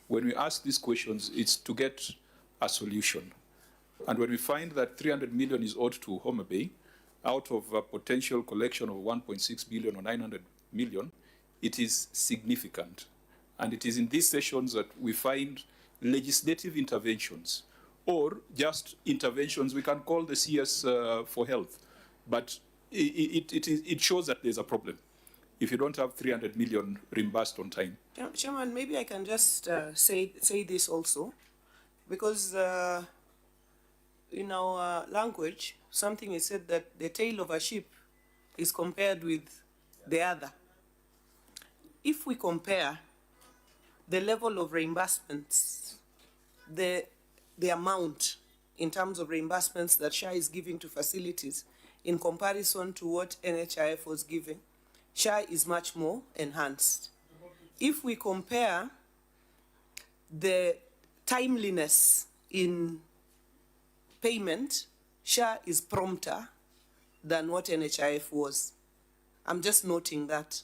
When we ask these questions, it's to get a solution. And when we find that 300 million is owed to Homa Bay, out of a potential collection of 1.6 billion or 900 million, it is significant. And it is in these sessions that we find legislative interventions, or just interventions we can call the CS for health. But it shows that there's a problem if you don't have 300 million reimbursed on time. Chairman, maybe I can just say this also, because in our language, something is said that the tail of a ship is compared with the other. If we compare the level of reimbursements, the amount in terms of reimbursements that SHA is giving to facilities in comparison to what NHIF was giving, SHA is much more enhanced. If we compare the timeliness in payment, SHA is prompter than what NHIF was. I'm just noting that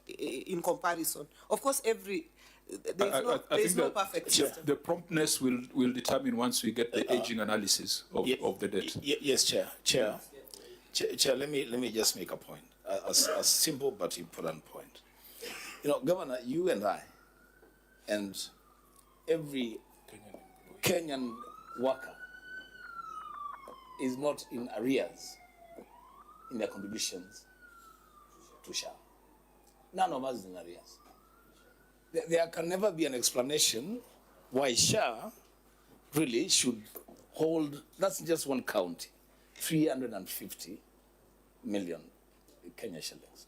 in comparison. Of course, there's no perfect system. The promptness will determine once we get the aging analysis of the debt. Yes, Chair, let me just make a point, a simple but important point. You know, Governor, you and I, and every Kenyan worker is not in arrears in their contributions to SHA. None of us is in arrears. There can never be an explanation why SHA really should hold, that's just one county, 350 million Kenya shillings.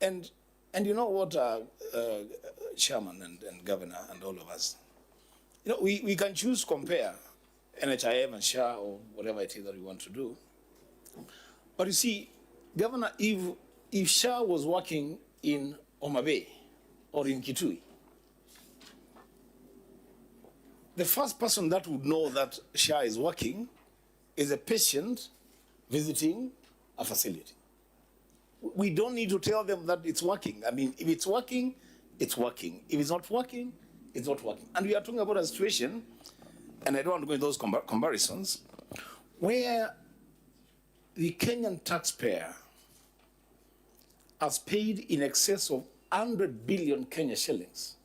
And you know what, Chairman and Governor and all of us, you know, we can choose compare NHIF and SHA or whatever it is that we want to do. But you see, Governor, if SHA was working in Homa Bay or in Kitui, the first person that would know that SHA is working is a patient visiting a facility. We don't need to tell them that it's working. I mean, if it's working, it's working. If it's not working, it's not working. And we are talking about a situation, and I don't want to go into those comparisons, where the Kenyan taxpayer has paid in excess of 100 billion Kenya shillings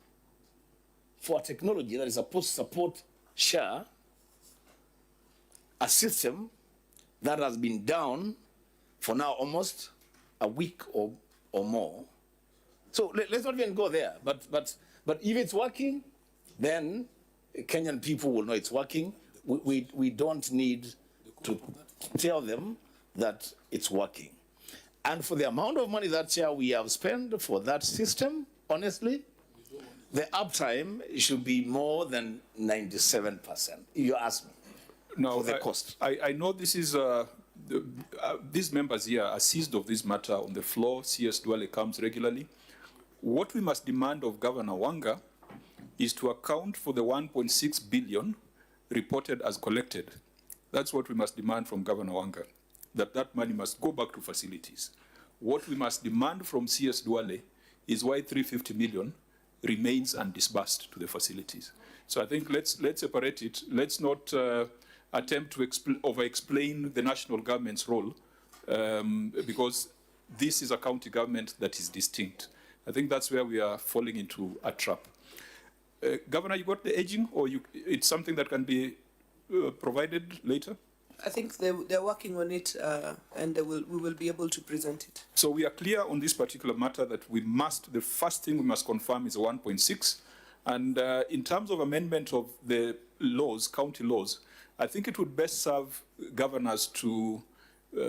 for a technology that is supposed to support SHA, a system that has been down for now almost a week or more. So let's not even go there. But if it's working, then Kenyan people will know it's working. We don't need to tell them that it's working. And for the amount of money that we have spent for that system, honestly, the uptime should be more than 97%, if you ask me, now, for the cost. I know this is, these members here are seized of this matter on the floor. CS Duale comes regularly. What we must demand of Governor Wanga is to account for the 1.6 billion reported as collected. That's what we must demand from Governor Wanga, that money must go back to facilities. What we must demand from CS Duale is why 350 million remains undisbursed to the facilities. So I think let's separate it. Let's not attempt to over-explain the national government's role because this is a county government that is distinct. I think that's where we are falling into a trap. Governor, you got the aging, or it's something that can be provided later? I think they're working on it, and we will be able to present it. So we are clear on this particular matter that the first thing we must confirm is 1.6. And in terms of amendment of the laws, county laws, I think it would best serve governors to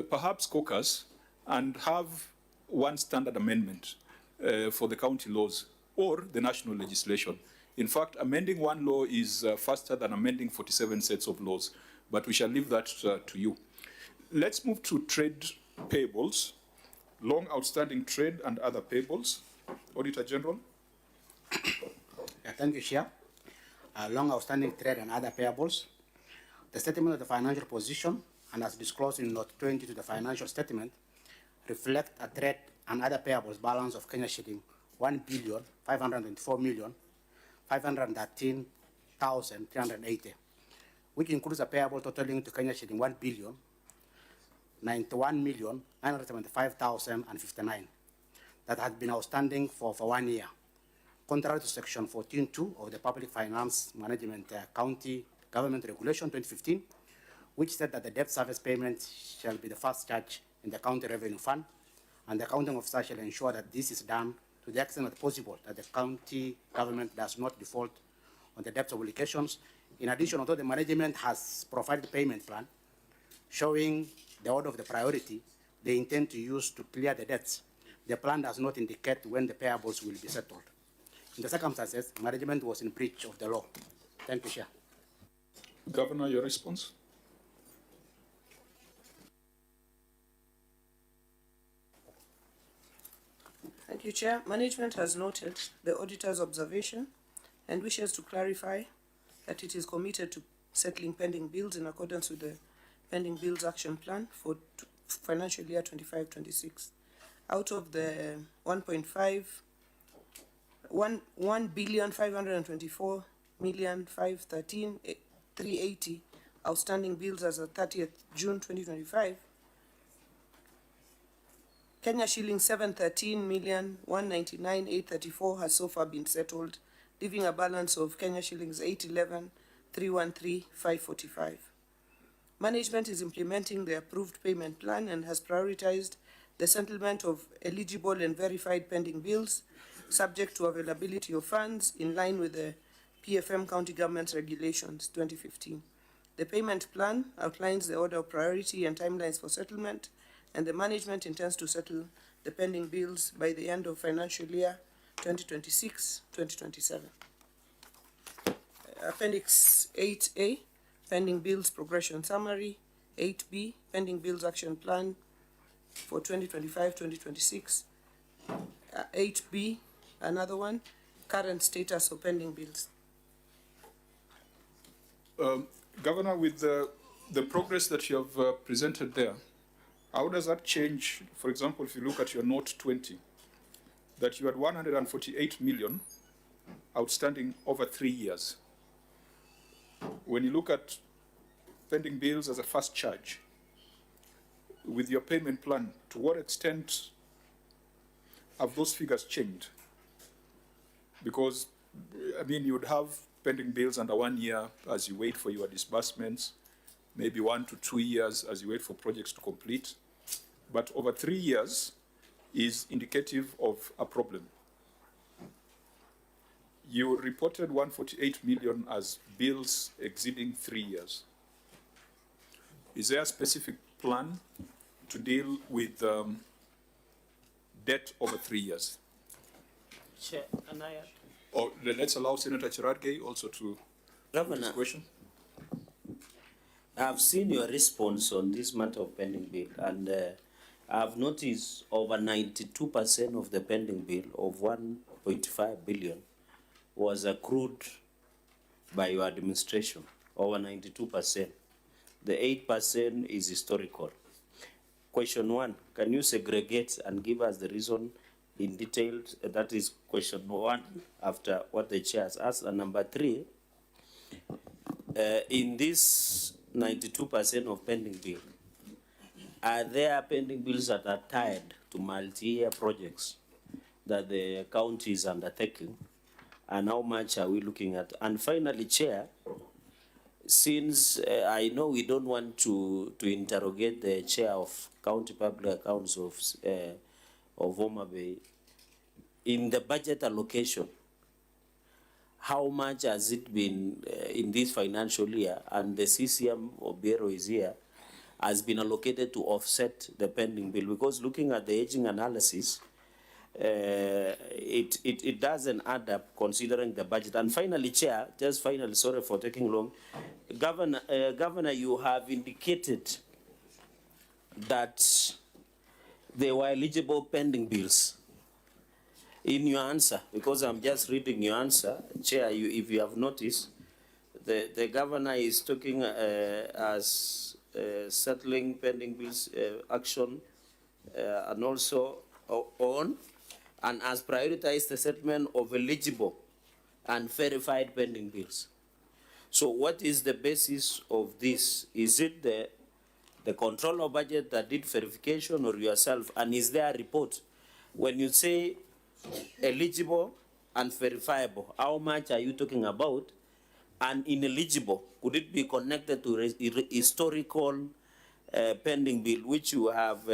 perhaps caucus and have one standard amendment for the county laws or the national legislation. In fact, amending one law is faster than amending 47 sets of laws, but we shall leave that to you. Let's move to trade payables, long outstanding trade and other payables. Auditor General. Thank you, Chair. Long outstanding trade and other payables. The statement of the financial position, and as disclosed in Note 20 to the financial statement, reflect a trade and other payables balance of Kenya shilling 1,524,513,380, which includes a payable totaling to Kenya shilling 1,091,975,059 that had been outstanding for 1 year, contrary to Section 14.2 of the Public Finance Management County Government Regulation 2015, which said that the debt service payment shall be the first charge in the county revenue fund, and the accounting officer shall ensure that this is done to the extent that possible, that the county government does not default on the debt obligations. In addition, although the management has provided a payment plan showing the order of the priority they intend to use to clear the debts, the plan does not indicate when the payables will be settled. In the circumstances, management was in breach of the law. Thank you, Chair. Governor, your response? Thank you, Chair. Management has noted the auditor's observation and wishes to clarify that it is committed to settling pending bills in accordance with the Pending Bills Action Plan for financial year 25-26. Out of the 1,524,513,380 outstanding bills as of 30th June 2025, Kenya shilling 713,199,834 has so far been settled, leaving a balance of Kenya shillings 811,313,545. Management is implementing the approved payment plan and has prioritized the settlement of eligible and verified pending bills, subject to availability of funds in line with the PFM County Government's Regulations 2015. The payment plan outlines the order of priority and timelines for settlement, and the management intends to settle the pending bills by the end of financial year 2026-2027. Appendix 8A, Pending Bills Progression Summary. 8B, Pending Bills Action Plan for 2025-2026. 8B, another one, Current Status of Pending Bills. Governor, with the progress that you have presented there, how does that change? For example, if you look at your note 20, that you had 148 million outstanding over 3 years. When you look at pending bills as a first charge, with your payment plan, to what extent have those figures changed? Because, I mean, you would have pending bills under 1 year as you wait for your disbursements, maybe 1 to 2 years as you wait for projects to complete. But over 3 years is indicative of a problem. You reported 148 million as bills exceeding 3 years. Is there a specific plan to deal with debt over 3 years? Chair, can I add? Or let's allow Senator Cherargei also to Governor, this question. I've seen your response on this matter of pending bill, and I've noticed over 92% of the pending bill of 1.5 billion was accrued by your administration, over 92%. The 8% is historical. Question 1, can you segregate and give us the reason in detail? That is question 1 after what the chair has asked. And number 3, in this 92% of pending bill, are there pending bills that are tied to multi-year projects that the county is undertaking? And how much are we looking at? And finally, Chair, since I know we don't want to interrogate the chair of County Public Accounts of Homa Bay, in the budget allocation, how much has it been in this financial year, and the CCM or Bureau is here, has been allocated to offset the pending bill? Because looking at the aging analysis, it doesn't add up considering the budget. And finally, Chair, just finally, sorry for taking long, Governor, you have indicated that there were eligible pending bills. In your answer, because I'm just reading your answer, Chair, if you have noticed, the Governor is talking as settling pending bills action and also on, and has prioritized the settlement of eligible and verified pending bills. So what is the basis of this? Is it the controller budget that did verification, or yourself? And is there a report? When you say eligible and verifiable, how much are you talking about? And ineligible, could it be connected to historical pending bill, which you have,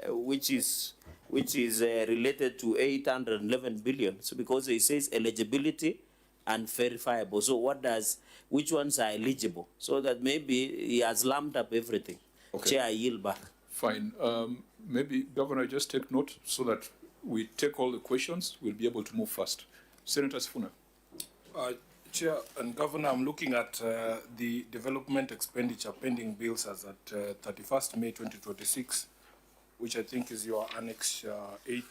which is related to 811 billion? So because it says eligibility and verifiable, so which ones are eligible? So that maybe he has lumped up everything. Okay. Chair, I yield back. Fine. Maybe Governor, just take note so that we take all the questions, we'll be able to move fast. Senator Sifuna. Chair and Governor, I'm looking at the development expenditure pending bills as at 31st May 2026, which I think is your Annex 8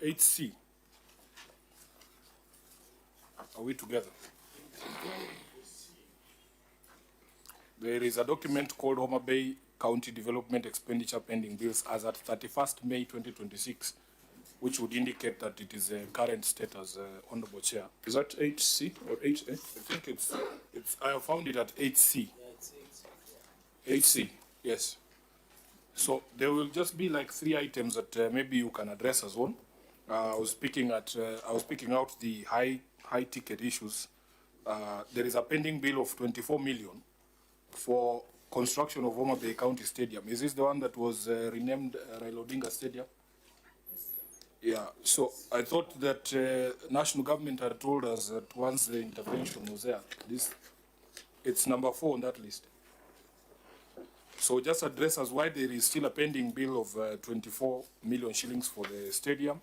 8C. Are we together? There is a document called Homa Bay County Development Expenditure Pending Bills as at 31st May 2026, which would indicate that it is a current status, Honorable Chair. Is that 8C or 8A? I think I have found it at 8C. 8C, yes. So there will just be like 3 items that maybe you can address as well. I was picking out the high ticket issues. There is a pending bill of 24 million for construction of Homa Bay County Stadium. Is this the one that was renamed Raila Odinga Stadium? Yeah, so I thought that national government had told us that once the intervention was there, it's number 4 on that list. So just address us why there is still a pending bill of 24 million shillings for the stadium.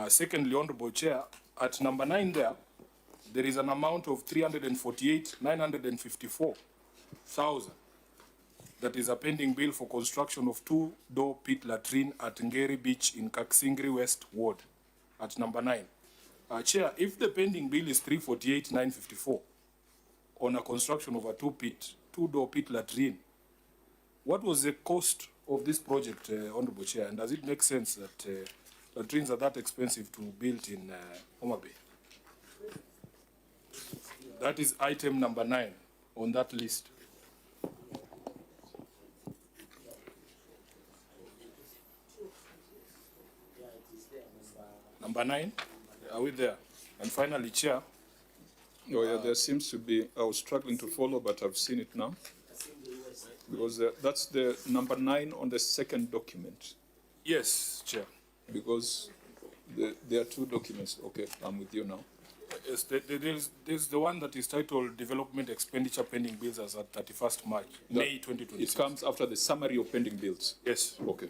Secondly, Honorable Chair, at number 9 there is an amount of 348,954,000 that is a pending bill for construction of 2-door pit latrine at Ngeri Beach in Kaksingri West Ward at number 9. Chair, if the pending bill is 348,954 on a construction of a 2-door pit latrine, what was the cost of this project, Honorable Chair, and does it make sense that latrines are that expensive to build in Homa Bay? That is item number 9 on that list. Number 9, are we there? And finally, Chair. Oh yeah, there seems to be, I was struggling to follow, but I've seen it now. Because that's the number 9 on the second document. Yes, Chair. Because there are 2 documents. Okay, I'm with you now. Yes, there's the one that is titled Development Expenditure Pending Bills as at 31st March, May 2026. It comes after the summary of pending bills. Yes. Okay.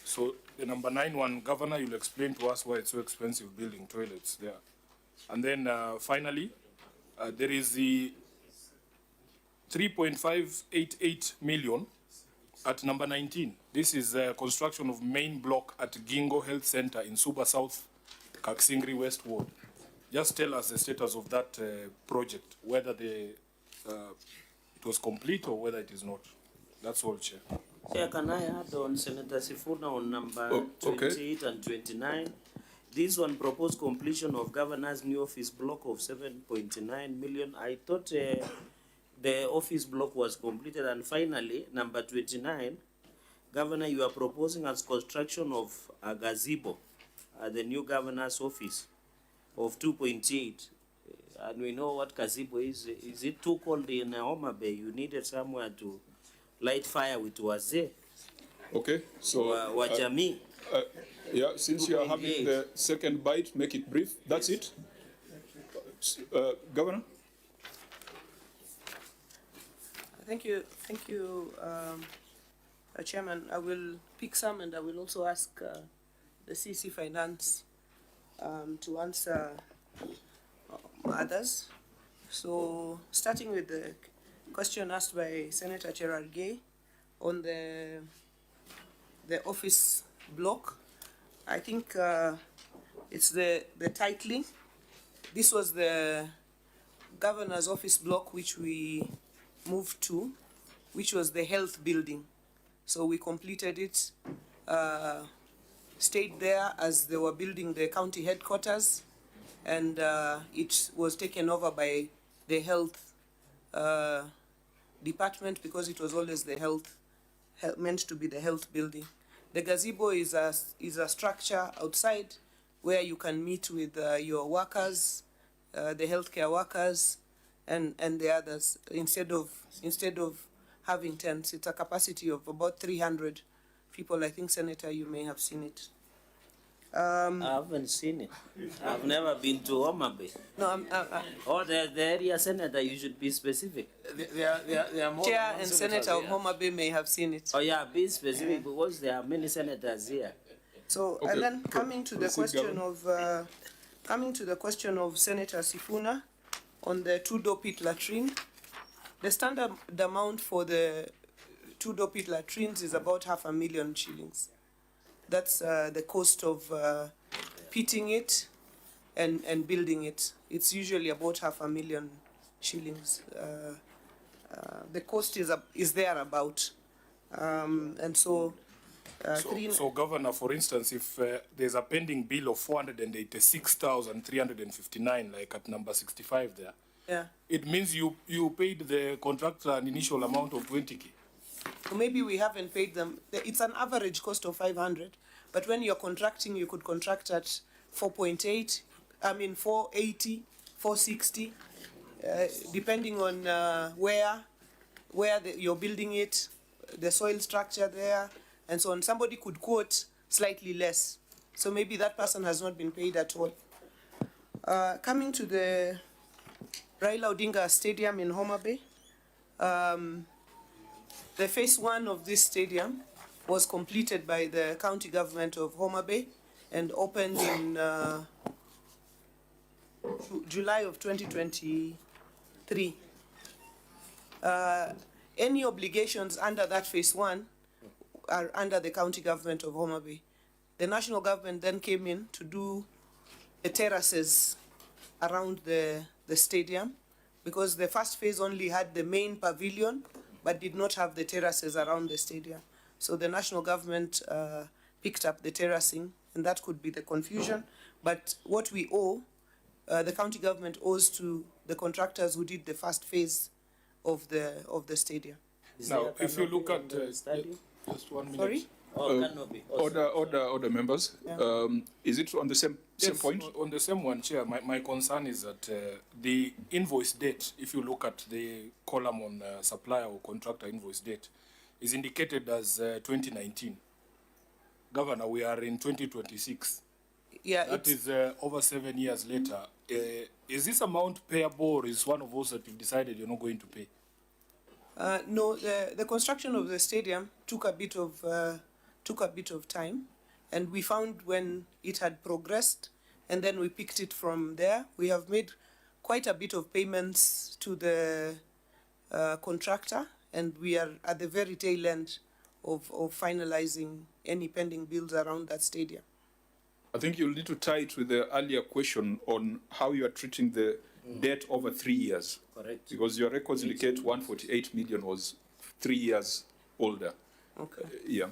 So the number 9 one, Governor, you'll explain to us why it's so expensive building toilets there. And then finally, there is the 3.588 million at number 19. This is construction of main block at Gingo Health Center in Suba South, Kaksingri West Ward. Just tell us the status of that project, whether it was complete or whether it is not. That's all, Chair. Chair, can I add on Senator Sifuna on number 28 and 29? This one proposed completion of Governor's new office block of 7.9 million. I thought the office block was completed. And finally, number 29, Governor, you are proposing as construction of a gazebo at the new Governor's office of 2.8. And we know what gazebo is. Is it too cold in Homa Bay? You needed somewhere to light fire with wazee. Okay, so Wajami. Yeah, since you are having the second bite, make it brief. That's it. Governor. Thank you, Chairman. I will pick some, and I will also ask the CC Finance to answer others. So, starting with the question asked by Senator Cherargei on the office block, I think it's the titling. This was the Governor's office block which we moved to, which was the health building. So we completed it, stayed there as they were building the county headquarters, and it was taken over by the health department because it was always the meant to be the health building. The gazebo is a structure outside where you can meet with your workers, the healthcare workers, and the others. Instead of having tents, it's a capacity of about 300 people. I think, Senator, you may have seen it. I haven't seen it. I've never been to Homa Bay. No, Or the area, Senator, you should be specific. There are more Chair and Senator of Homa Bay may have seen it. Oh yeah, be specific because there are many senators here. So, Okay. and then coming to the question of Senator Sifuna on the 2-door pit latrine, the standard amount for the 2-door pit latrines is about 500,000 shillings. That's the cost of pitting it and building it. It's usually about 500,000 shillings. The cost is thereabout. And so, So, Governor, for instance, if there's a pending bill of 486,359, like at number 65 there, yeah. it means you paid the contractor an initial amount of 20K. So maybe we haven't paid them. It's an average cost of 500, but when you're contracting, you could contract at 4.8, 480, 460, depending on where you're building it, the soil structure there, and so on. Somebody could quote slightly less. So maybe that person has not been paid at all. Coming to the Raila Odinga Stadium in Homa Bay, the phase 1 of this stadium was completed by the county government of Homa Bay and opened in July of 2023. Any obligations under that phase 1 are under the county government of Homa Bay. The national government then came in to do the terraces around the stadium, because the first phase only had the main pavilion but did not have the terraces around the stadium. So the national government picked up the terracing, and that could be the confusion. But what we owe, the county government owes to the contractors who did the first phase of the stadium. Now, if you look at just 1 minute. Sorry? Order members. Yeah. Is it on the same point? On the same one, Chair, my concern is that the invoice date, if you look at the column on supplier or contractor invoice date, is indicated as 2019. Governor, we are in 2026. Yeah, that is over 7 years later. Is this amount payable, or is one of those that you've decided you're not going to pay? No, the construction of the stadium took a bit of time, and we found when it had progressed, and then we picked it from there. We have made quite a bit of payments to the contractor, and we are at the very tail end of finalizing any pending bills around that stadium. I think you'll need to tie it with the earlier question on how you are treating the debt over 3 years. Correct. Because your records indicate 148 million was 3 years older. Okay. Yeah.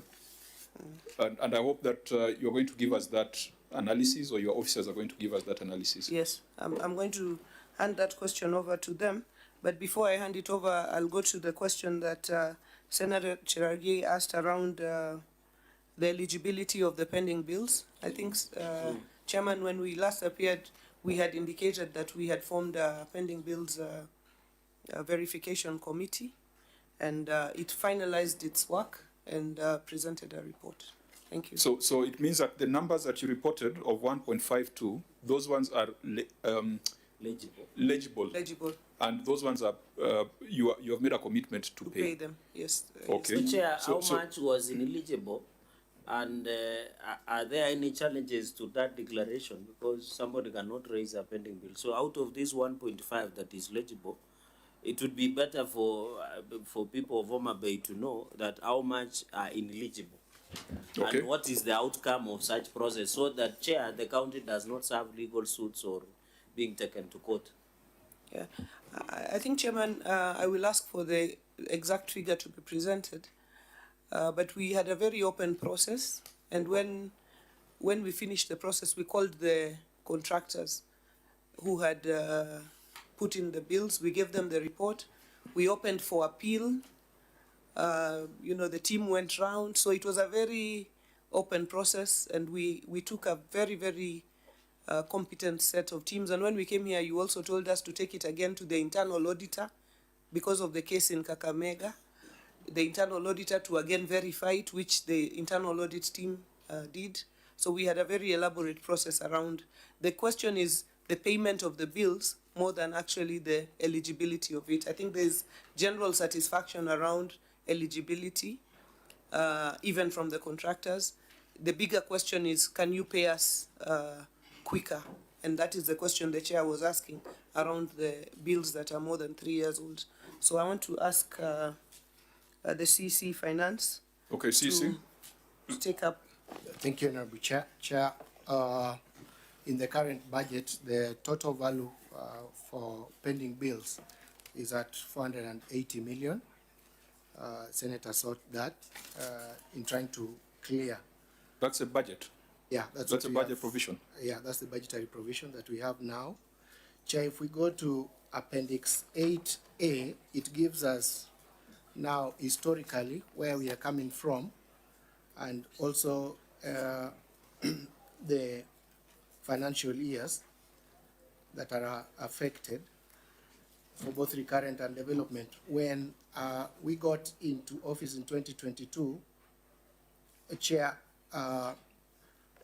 And I hope that you're going to give us that analysis, or your officers are going to give us that analysis. Yes, I'm going to hand that question over to them. But before I hand it over, I'll go to the question that Senator Cherargei asked around the eligibility of the pending bills. I think, Chairman, when we last appeared, we had indicated that we had formed a pending bills verification committee, and it finalized its work and presented a report. Thank you. So it means that the numbers that you reported of 1.52, those ones are legible. And those ones are, you have made a commitment to pay them, yes. Okay. So, Chair, how much was ineligible? And are there any challenges to that declaration? Because somebody cannot raise a pending bill. So out of this 1.5 that is legible, it would be better for people of Homa Bay to know that how much are ineligible. Okay. And what is the outcome of such process, so that, Chair, the county does not serve legal suits or being taken to court. Yeah, I think, Chairman, I will ask for the exact figure to be presented. But we had a very open process, and when we finished the process, we called the contractors who had put in the bills. We gave them the report. We opened for appeal. The team went round, so it was a very open process, and we took a very, very competent set of teams. And when we came here, you also told us to take it again to the internal auditor because of the case in Kakamega. The internal auditor to again verify it, which the internal audit team did. So we had a very elaborate process around. The question is the payment of the bills more than actually the eligibility of it. I think there's general satisfaction around eligibility, even from the contractors. The bigger question is, can you pay us quicker? And that is the question the chair was asking around the bills that are more than 3 years old. So I want to ask the CC Finance. Okay, CC. To take up Thank you, Honorable Chair. Chair, in the current budget, the total value for pending bills is at 480 million. Senator sought that in trying to clear. That's a budget. Yeah, that's a budget provision. Yeah, that's the budgetary provision that we have now. Chair, if we go to Appendix 8A, it gives us now historically where we are coming from, and also the financial years that are affected for both recurrent and development. When we got into office in 2022, Chair,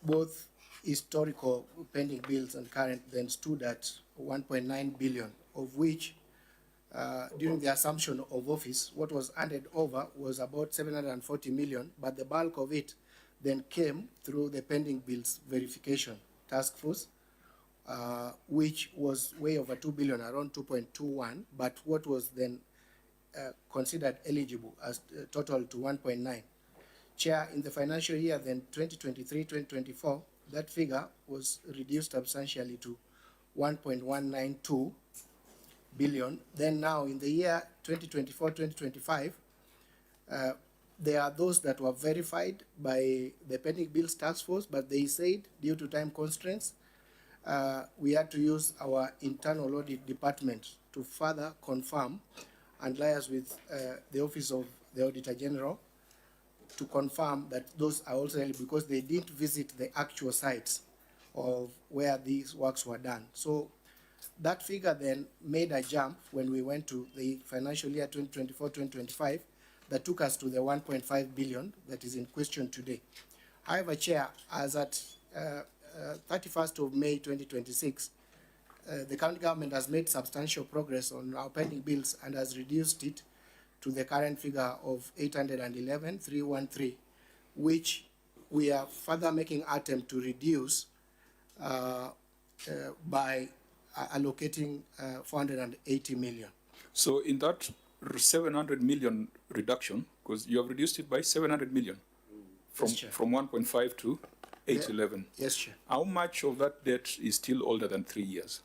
both historical pending bills and current then stood at 1.9 billion, of which during the assumption of office, what was handed over was about 740 million, but the bulk of it then came through the pending bills verification task force, which was way over 2 billion, around 2.21, but what was then considered eligible as total to 1.9. Chair, in the financial year then 2023-2024, that figure was reduced substantially to 1.192 billion. Then now in the year 2024-2025, there are those that were verified by the pending bills task force, but they said due to time constraints, we had to use our internal audit department to further confirm and liaise with the Office of the Auditor General to confirm that those are also eligible, because they didn't visit the actual sites of where these works were done. So that figure then made a jump when we went to the financial year 2024-2025 that took us to the 1.5 billion that is in question today. However, Chair, as at 31st of May 2026, the county government has made substantial progress on our pending bills and has reduced it to the current figure of 811,313, which we are further making attempt to reduce by allocating 480 million. So in that 700 million reduction, because you have reduced it by 700 million from, Yes, from 1.5 to 811. Yes, Chair. How much of that debt is still older than 3 years?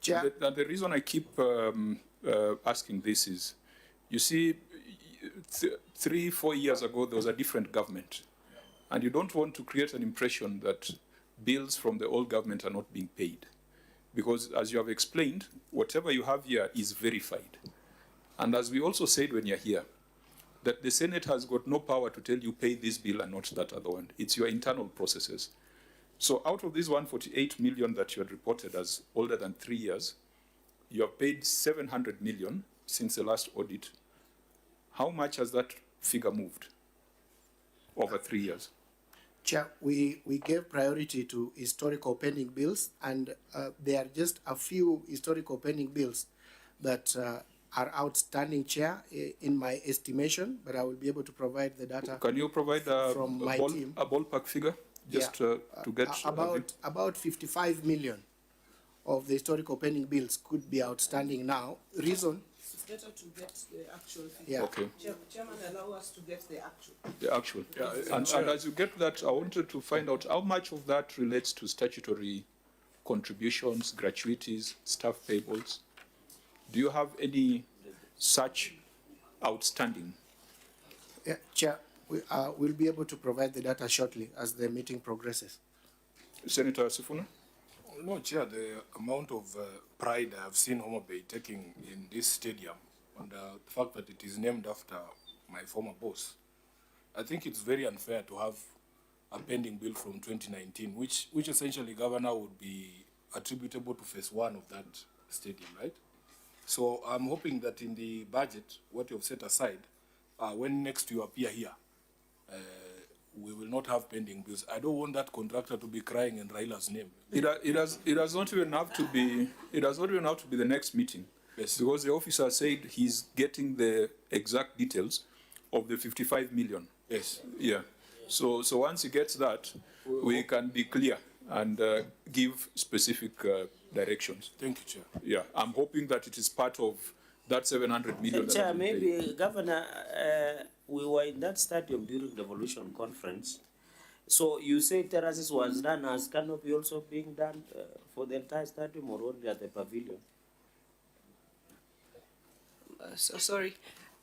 Chair. The reason I keep asking this is, you see, 3-4 years ago, there was a different government. And you don't want to create an impression that bills from the old government are not being paid. Because as you have explained, whatever you have here is verified. And as we also said when you're here, that the Senate has got no power to tell you pay this bill and not that other one. It's your internal processes. So out of this 148 million that you had reported as older than 3 years, you have paid 700 million since the last audit. How much has that figure moved over 3 years? Chair, we gave priority to historical pending bills, and there are just a few historical pending bills that are outstanding, Chair, in my estimation, but I will be able to provide the data. Can you provide from my team. A ballpark figure? Just to get about 55 million of the historical pending bills could be outstanding now. Reason? It's better to get the actual figure. Yeah. Okay. Chairman, allow us to get the actual. The actual. Yeah, and as you get that, I wanted to find out how much of that relates to statutory contributions, gratuities, staff payables. Do you have any such outstanding? Yeah, Chair, we will be able to provide the data shortly as the meeting progresses. Senator Sifuna? No, Chair, the amount of pride I have seen Homa Bay taking in this stadium, and the fact that it is named after my former boss, I think it's very unfair to have a pending bill from 2019, which essentially, Governor, would be attributable to phase 1 of that stadium, right? So I'm hoping that in the budget, what you have set aside, when next you appear here, we will not have pending bills. I don't want that contractor to be crying in Raila's name. It does not even have to be. It does not even have to be the next meeting. Yes. Because the officer said he's getting the exact details of the 55 million. Yes. Yeah. So once he gets that, we can be clear and give specific directions. Thank you, Chair. Yeah. I'm hoping that it is part of that 700 million. Chair, maybe, Governor, we were in that stadium during the Revolution Conference, So you say terraces was done, as canopy also being done for the entire stadium or only at the pavilion? So sorry.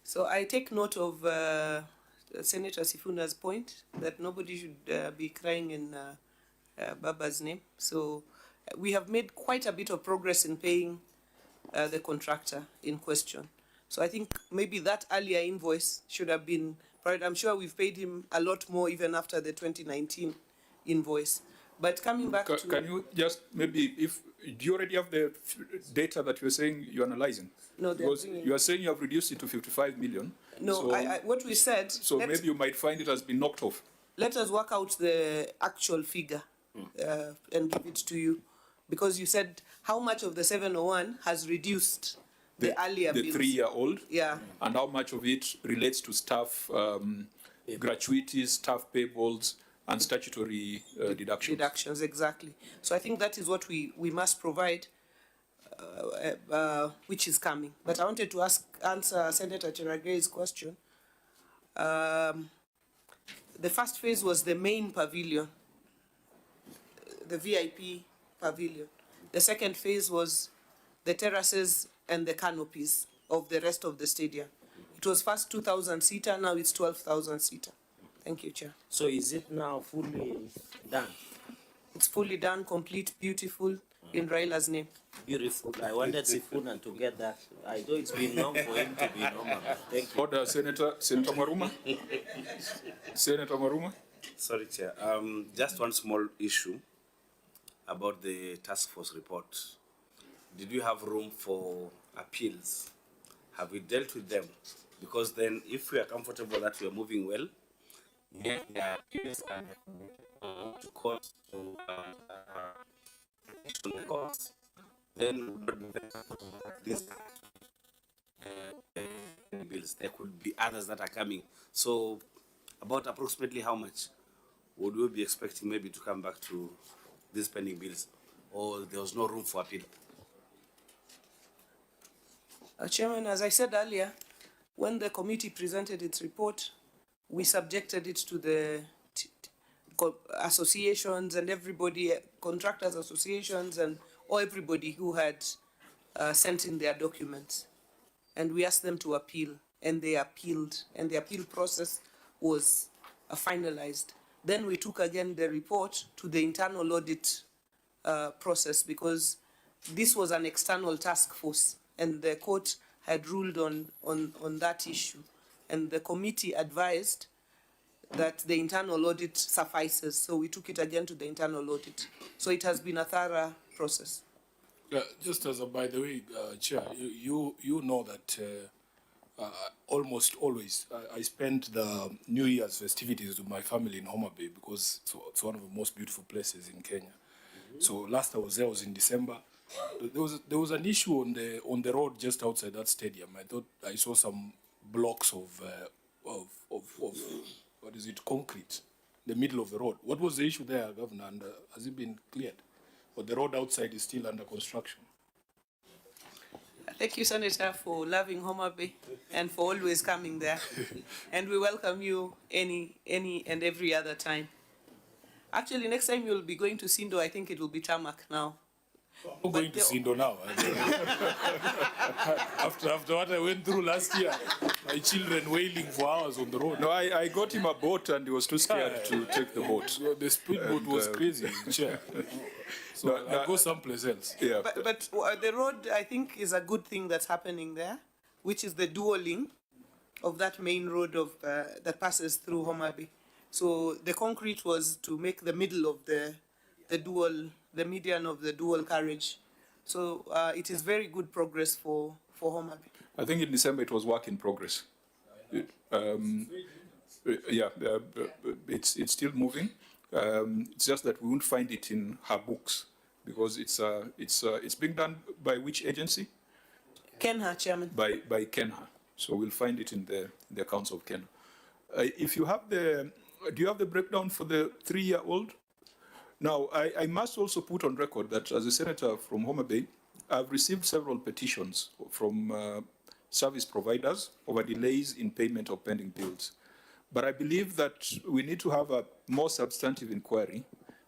So I take note of Senator Sifuna's point that nobody should be crying in Baba's name. So we have made quite a bit of progress in paying the contractor in question. So I think maybe that earlier invoice should have been, right? I'm sure we've paid him a lot more even after the 2019 invoice. But coming back to... Can you just maybe, do you already have the data that you're saying you're analyzing? No, because you are saying you have reduced it to 55 million. No, so, what we said... So maybe you might find it has been knocked off. Let us work out the actual figure and give it to you. Because you said how much of the 701 has reduced the earlier bills. The 3-year-old? Yeah. And how much of it relates to staff gratuities, staff payables, and statutory deductions? Deductions, exactly. So I think that is what we must provide, which is coming. But I wanted to answer Senator Cheragay's question. The first phase was the main pavilion, the VIP pavilion. The second phase was the terraces and the canopies of the rest of the stadium. It was first 2,000-seater, now it's 12,000-seater. Thank you, Chair. So is it now fully done? It's fully done, complete, beautiful, in Raila's name. Beautiful. I wanted Sifuna to get that. I know it's been long for him to be normal. Thank you. Order, Senator Maruma. Senator Maruma. Sorry, Chair. Just one small issue about the task force report. Did you have room for appeals? Have we dealt with them? Because then if we are comfortable that we are moving well, yeah, appeals to court to courts, then these bills, there could be others that are coming. So about approximately how much would we be expecting maybe to come back to these pending bills, or there was no room for appeal? Chairman, as I said earlier, when the committee presented its report, we subjected it to the associations and everybody, contractors associations and everybody who had sent in their documents. And we asked them to appeal, and they appealed, and the appeal process was finalized. Then we took again the report to the internal audit process, because this was an external task force and the court had ruled on that issue. And the committee advised that the internal audit suffices. So we took it again to the internal audit. So it has been a thorough process. Just as a by the way, Chair, you know that almost always I spend the New Year's festivities with my family in Homa Bay, because it's one of the most beautiful places in Kenya. So last I was there was in December. There was an issue on the road just outside that stadium. I thought I saw some blocks of what is it, concrete, in the middle of the road. What was the issue there, Governor? And has it been cleared? Or the road outside is still under construction? Thank you, Senator, for loving Homa Bay and for always coming there. And we welcome you any and every other time. Actually, next time you'll be going to Sindo, I think it will be tarmac now. I'm going to Sindo now. after what I went through last year, my children wailing for hours on the road. No, I got him a boat and he was too scared to take the boat. So the speedboat was crazy, Chair. So I'll go someplace else. Yeah. But the road, I think, is a good thing that's happening there, which is the dualing of that main road of that passes through Homa Bay. So the concrete was to make the middle of the median of the dual carriage. So it is very good progress for Homa Bay. I think in December it was work in progress. It's still moving. It's just that we won't find it in her books, because it's being done by which agency? Kenha, Chairman. By Kenha. So we'll find it in the accounts of Kenha. If you have do you have the breakdown for the 3-year-old? Now, I must also put on record that as a senator from Homa Bay, I've received several petitions from service providers over delays in payment of pending bills. But I believe that we need to have a more substantive inquiry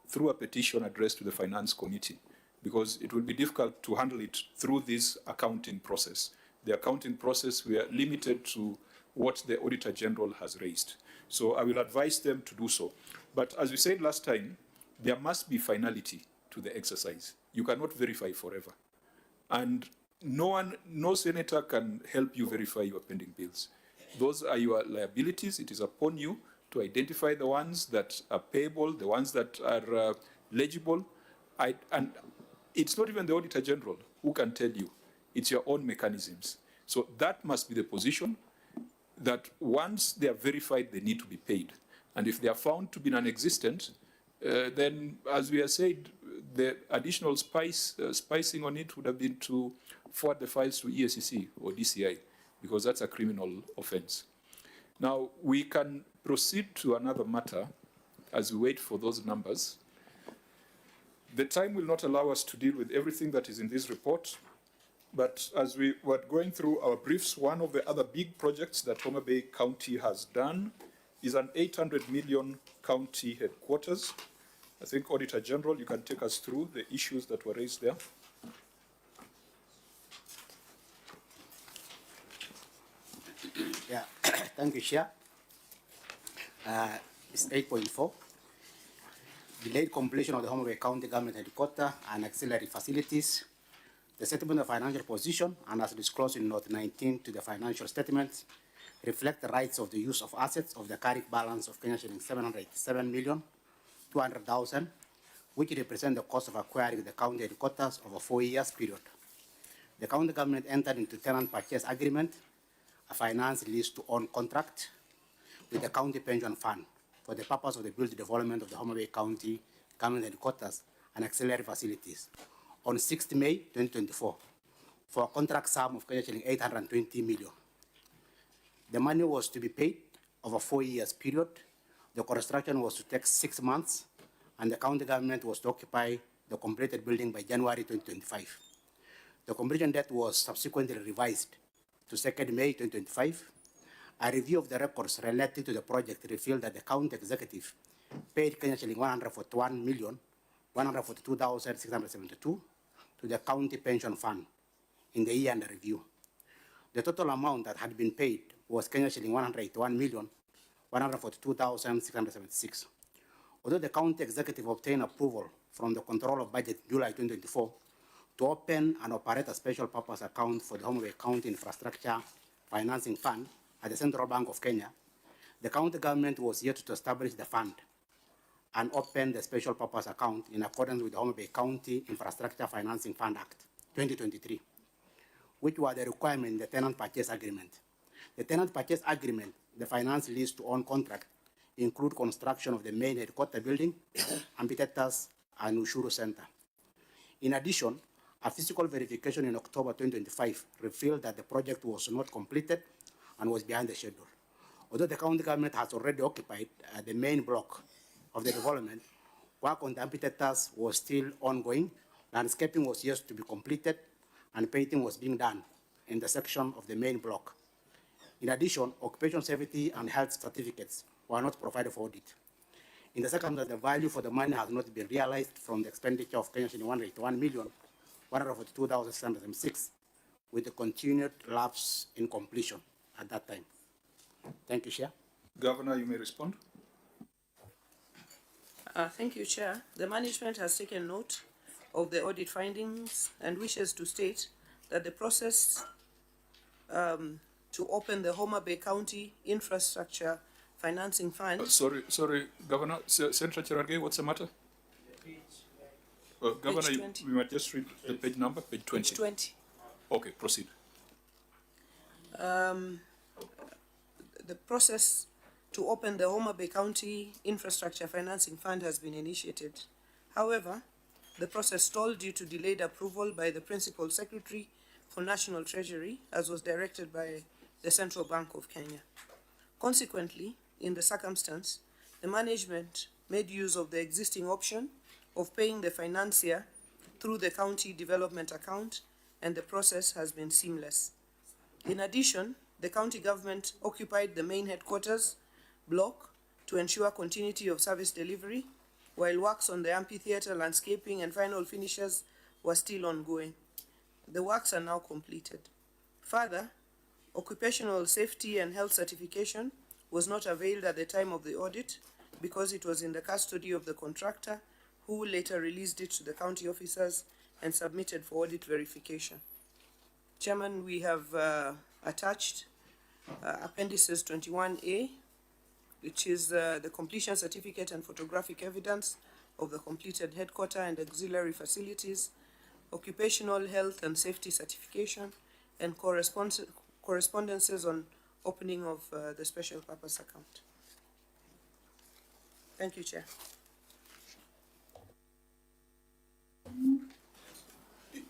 through a petition addressed to the Finance Committee, because it will be difficult to handle it through this accounting process. The accounting process, we are limited to what the Auditor General has raised. So I will advise them to do so. But as we said last time, there must be finality to the exercise. You cannot verify forever. And no senator can help you verify your pending bills. Those are your liabilities. It is upon you to identify the ones that are payable, the ones that are legible. And it's not even the Auditor General who can tell you. It's your own mechanisms. So that must be the position, that once they are verified, they need to be paid. And if they are found to be non-existent, then, as we have said, the additional spicing on it would have been to forward the files to ESCC or DCI, because that's a criminal offense. Now, we can proceed to another matter as we wait for those numbers. The time will not allow us to deal with everything that is in this report, but as we were going through our briefs, one of the other big projects that Homa Bay County has done is an 800 million county headquarters. I think, Auditor General, you can take us through the issues that were raised there. Yeah, thank you, Chair. It's 8.4. Delayed completion of the Homa Bay County Government Headquarters and auxiliary facilities. The settlement of financial position, and as disclosed in Note 19 to the financial statements, reflect the rights of the use of assets of the carrying balance of Kenya shillings 787,200,000, which represent the cost of acquiring the county headquarters over a 4 years period. The county government entered into tenant purchase agreement, a finance lease to own contract with the county pension fund for the purpose of the build development of the Homa Bay County government headquarters and auxiliary facilities on 6th May 2024 for a contract sum of 820 million. The money was to be paid over a 4 years period. The construction was to take 6 months, and the county government was to occupy the completed building by January 2025. The completion date was subsequently revised to 2nd May 2025. A review of the records related to the project revealed that the county executive paid Kenya shilling 141,142,672 to the county pension fund in the year under review. The total amount that had been paid was Kenya shilling 181,142,676. Although the county executive obtained approval from the Control of Budget in July 2024 to open and operate a special purpose account for the Homa Bay County Infrastructure Financing Fund at the Central Bank of Kenya, the county government was yet to establish the fund and open the special purpose account in accordance with the Homa Bay County Infrastructure Financing Fund Act 2023, which were the requirement in the tenant purchase agreement. The tenant purchase agreement, the finance lease to own contract, include construction of the main headquarter building, amphitheaters, and Ushuru Center. In addition, a physical verification in October 2025 revealed that the project was not completed and was behind the schedule. Although the county government has already occupied the main block of the development, work on the amphitheaters was still ongoing, landscaping was yet to be completed, and painting was being done in the section of the main block. In addition, occupation safety and health certificates were not provided for audit. In the second, the value for the money has not been realized from the expenditure of Kenya shilling 181,142,676, with the continued lapse in completion at that time. Thank you, Chair. Governor, you may respond. Thank you, Chair. The management has taken note of the audit findings and wishes to state that the process to open the Homa Bay County Infrastructure Financing Fund. Sorry, Governor. Senator Cherargei, what's the matter? Governor, we might just read the page number, page 20. Page 20. Okay, proceed. The process to open the Homa Bay County Infrastructure Financing Fund has been initiated. However, the process stalled due to delayed approval by the Principal Secretary for National Treasury, as was directed by the Central Bank of Kenya. Consequently, in the circumstance, the management made use of the existing option of paying the financier through the county development account, and the process has been seamless. In addition, the county government occupied the main headquarters block to ensure continuity of service delivery, while works on the amphitheatre, landscaping, and final finishes were still ongoing. The works are now completed. Further, occupational safety and health certification was not availed at the time of the audit because it was in the custody of the contractor, who later released it to the county officers and submitted for audit verification. Chairman, we have attached appendices 21A, which is the completion certificate and photographic evidence of the completed headquarter and auxiliary facilities, occupational health and safety certification, and correspondences on opening of the special purpose account. Thank you, Chair.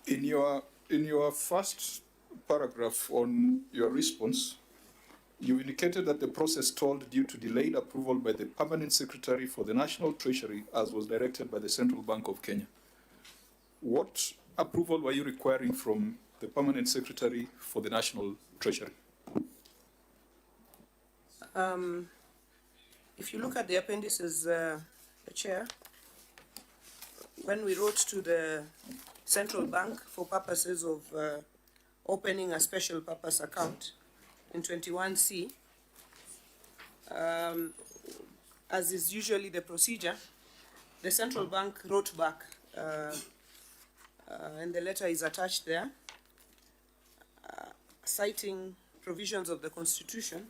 In your first paragraph on your response, you indicated that the process stalled due to delayed approval by the Permanent Secretary for the National Treasury, as was directed by the Central Bank of Kenya. What approval were you requiring from the Permanent Secretary for the National Treasury? If you look at the appendices, Chair, when we wrote to the Central Bank for purposes of opening a special purpose account in 21C, as is usually the procedure, the Central Bank wrote back, and the letter is attached there, citing provisions of the Constitution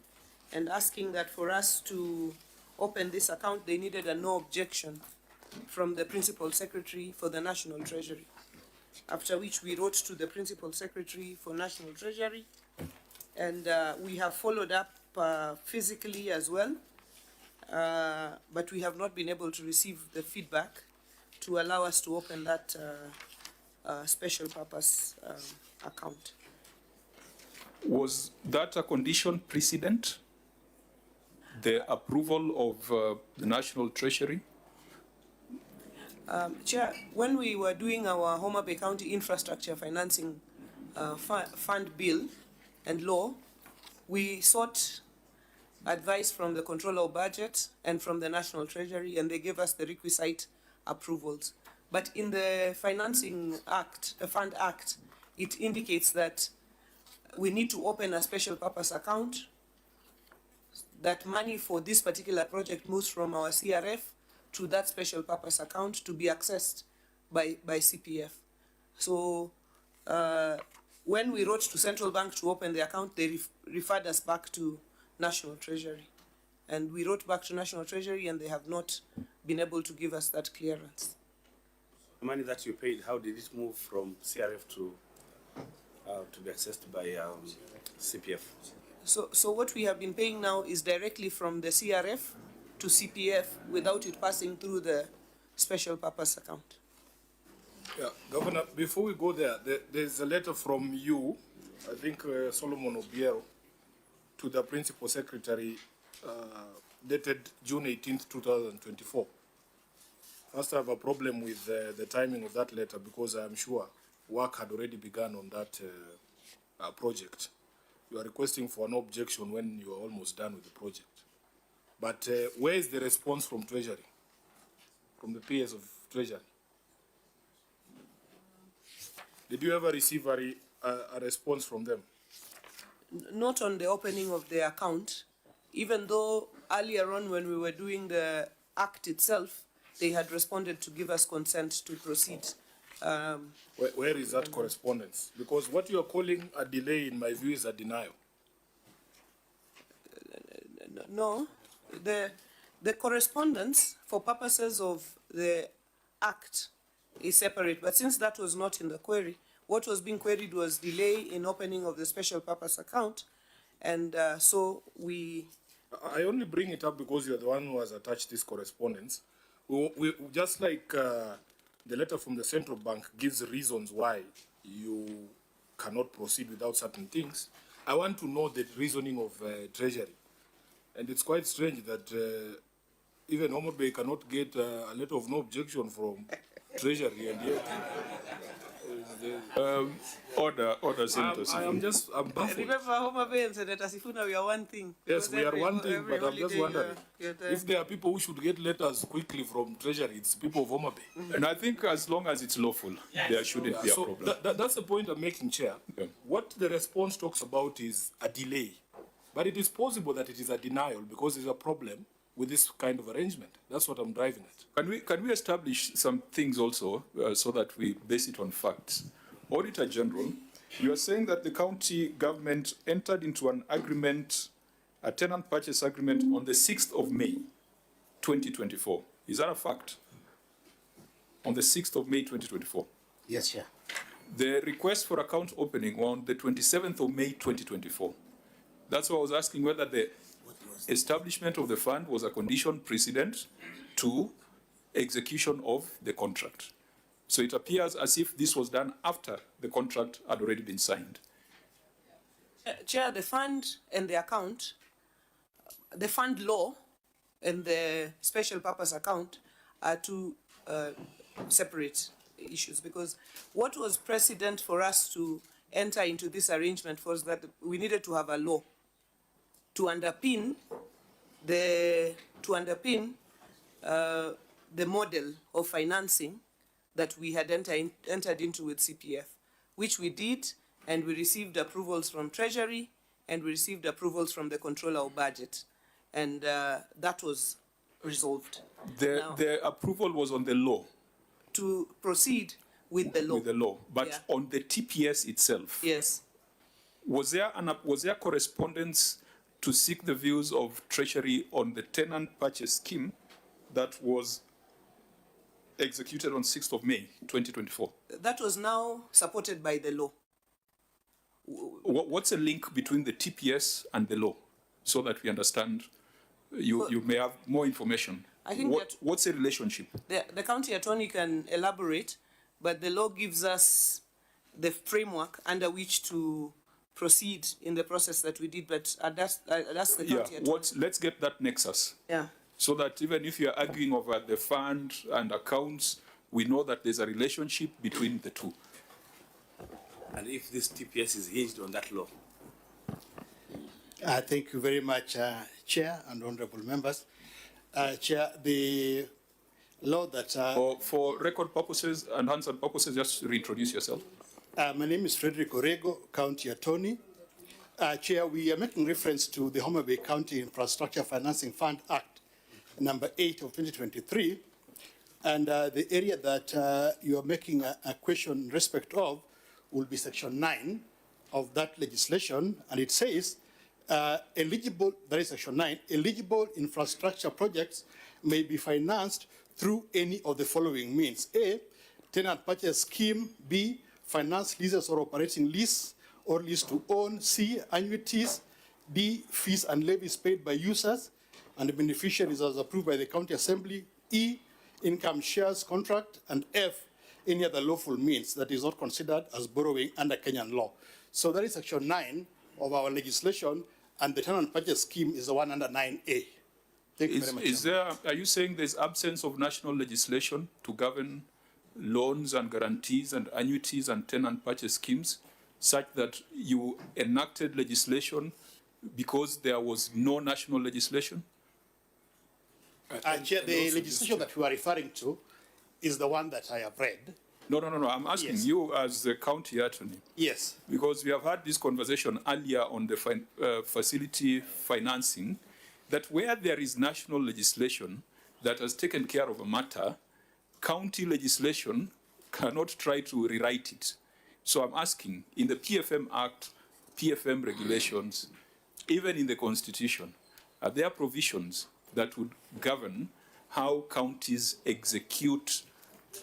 and asking that for us to open this account, they needed a no objection from the Principal Secretary for the National Treasury. After which we wrote to the Principal Secretary for National Treasury, and we have followed up physically as well, but we have not been able to receive the feedback to allow us to open that special purpose account. Was that a condition precedent, the approval of the National Treasury? Chair, when we were doing our Homa Bay County Infrastructure Financing Fund Bill and Law, we sought advice from the Controller of Budget and from the National Treasury, and they gave us the requisite approvals. But in the Financing Act, the Fund Act, it indicates that we need to open a special purpose account, that money for this particular project moves from our CRF to that special purpose account to be accessed by CPF. So when we wrote to Central Bank to open the account, they referred us back to National Treasury. And we wrote back to National Treasury, and they have not been able to give us that clearance. The money that you paid, how did it move from CRF to be accessed by CPF? So what we have been paying now is directly from the CRF to CPF without it passing through the special purpose account. Yeah, Governor, before we go there, there's a letter from you, I think Solomon Obiero, to the Principal Secretary dated June 18th, 2024. First, I have a problem with the timing of that letter because I'm sure work had already begun on that project. You are requesting for an objection when you are almost done with the project. But where is the response from Treasury, from the PS of Treasury? Did you ever receive a response from them? Not on the opening of the account, even though earlier on when we were doing the act itself, they had responded to give us consent to proceed. Where is that correspondence? Because what you are calling a delay, in my view, is a denial. No, the correspondence for purposes of the act is separate, but since that was not in the query, what was being queried was delay in opening of the special purpose account, and so we... I only bring it up because you're the one who has attached this correspondence. We just like the letter from the Central Bank gives reasons why you cannot proceed without certain things, I want to know the reasoning of Treasury. And it's quite strange that even Homa Bay cannot get a letter of no objection from Treasury, and yet Order, Senator I'm Sifuna. baffled. Remember, Homa Bay and Senator Sifuna, we are one thing. Yes, Because we are every- one thing, every but I'm just holiday wondering you're there. if there are people who should get letters quickly from Treasury, it's people of Homa Bay. And I think as long as it's lawful, there shouldn't be a So problem. that's the point I'm making, Chair. Yeah. What the response talks about is a delay, but it is possible that it is a denial because there's a problem with this kind of arrangement. That's what I'm driving at. Can we establish some things also so that we base it on facts? Auditor General, you are saying that the county government entered into an agreement, a tenant purchase agreement on the 6th of May, 2024. Is that a fact? On the 6th of May, 2024. Yes, Chair. The request for account opening on the 27th of May, 2024. That's why I was asking whether the establishment of the fund was a condition precedent to execution of the contract. So it appears as if this was done after the contract had already been signed. Chair, the fund and the account, the fund law and the special purpose account are two separate issues, because what was precedent for us to enter into this arrangement was that we needed to have a law to underpin the model of financing that we had entered into with CPF, which we did, and we received approvals from Treasury, and we received approvals from the Controller of Budget, and that was resolved. The approval was on the law. To proceed with the law. With the law, but Yeah. on the TPS itself. Yes. Was there correspondence to seek the views of Treasury on the tenant purchase scheme that was executed on 6th of May, 2024? That was now supported by the law. What's the link between the TPS and the law, so that we understand? You may have more information. I think what's the relationship? The county attorney can elaborate, but the law gives us the framework under which to proceed in the process that we did, but that's the county attorney. Let's get that nexus. Yeah. So that even if you're arguing over the fund and accounts, we know that there's a relationship between the two. And if this TPS is hinged on that law. Thank you very much, Chair and honorable members. Chair, the law that... for record purposes and Hanson purposes, just reintroduce yourself. My name is Frederick Orego, County Attorney. Chair, we are making reference to the Homa Bay County Infrastructure Financing Fund Act, number 8 of 2023. And the area that you are making a question in respect of will be section 9 of that legislation. And it says, eligible, that is section 9, eligible infrastructure projects may be financed through any of the following means. A, tenant purchase scheme. B, finance leases or operating lease or lease to own. C, annuities. D, fees and levies paid by users and the beneficiaries as approved by the county assembly. E, income shares contract. And F, any other lawful means that is not considered as borrowing under Kenyan law. So that is section 9 of our legislation, and the tenant purchase scheme is the one under 9A. Thank you very much. Are you saying there's absence of national legislation to govern loans and guarantees and annuities and tenant purchase schemes, such that you enacted legislation because there was no national legislation? Chair, the legislation that you are referring to is the one that I have read. No. I'm asking you as the county attorney. Yes. Because we have had this conversation earlier on the facility financing, that where there is national legislation that has taken care of a matter, county legislation cannot try to rewrite it. So I'm asking, in the PFM Act, PFM regulations, even in the Constitution, are there provisions that would govern how counties execute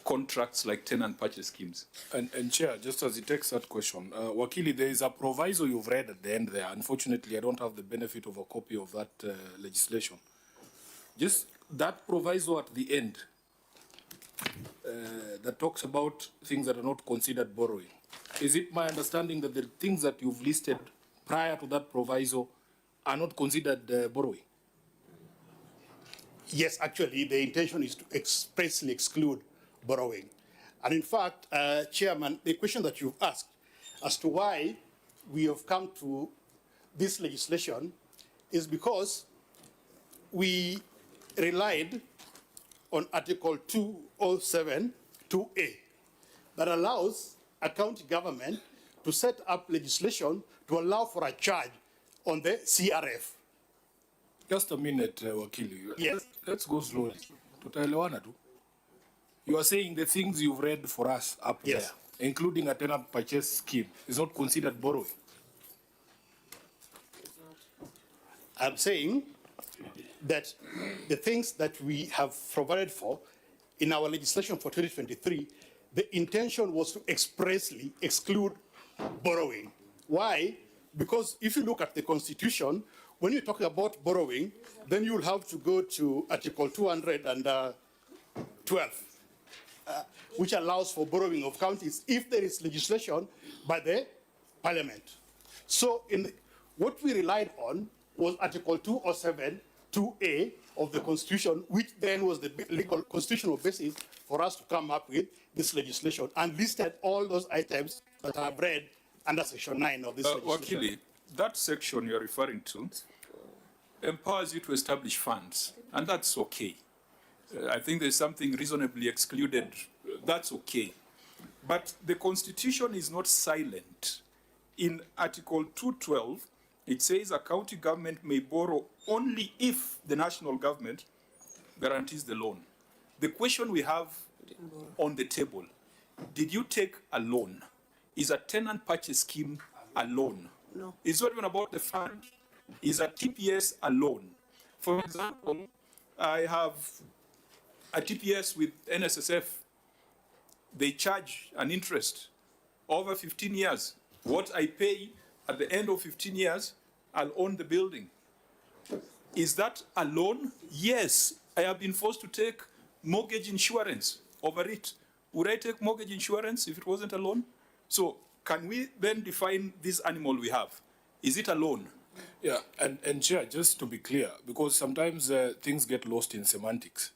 contracts like tenant purchase schemes? And Chair, just as he takes that question, Wakili, there is a proviso you've read at the end there. Unfortunately, I don't have the benefit of a copy of that legislation. Just that proviso at the end that talks about things that are not considered borrowing. Is it my understanding that the things that you've listed prior to that proviso are not considered borrowing? Yes, actually, the intention is to expressly exclude borrowing. And in fact, Chairman, the question that you've asked as to why we have come to this legislation is because we relied on Article 207 2A that allows a county government to set up legislation to allow for a charge on the CRF. Just a minute, Wakili. Yes. Let's go slowly. Tutaelewana tu. You are saying the things you've read for us up Yes. there, including a tenant purchase scheme, is not considered borrowing. I'm saying that the things that we have provided for in our legislation for 2023, the intention was to expressly exclude borrowing. Why? Because if you look at the Constitution, when you talk about borrowing, then you'll have to go to Article 212, which allows for borrowing of counties if there is legislation by the Parliament. So what we relied on was Article 207 2A of the Constitution, which then was the legal constitutional basis for us to come up with this legislation, and listed all those items that I've read under Section 9 of this legislation. Wakili, that section you're referring to empowers you to establish funds, and that's okay. I think there's something reasonably excluded. That's okay. But the Constitution is not silent. In Article 212, it says a county government may borrow only if the national government guarantees the loan. The question we have on the table, did you take a loan? Is a tenant purchase scheme a loan? No. It's not even about the fund. Is a TPS a loan? For example, I have a TPS with NSSF. They charge an interest over 15 years. What I pay at the end of 15 years, I'll own the building. Is that a loan? Yes. I have been forced to take mortgage insurance over it. Would I take mortgage insurance if it wasn't a loan? So can we then define this animal we have? Is it a loan? Yeah, and Chair, just to be clear, because sometimes things get lost in semantics.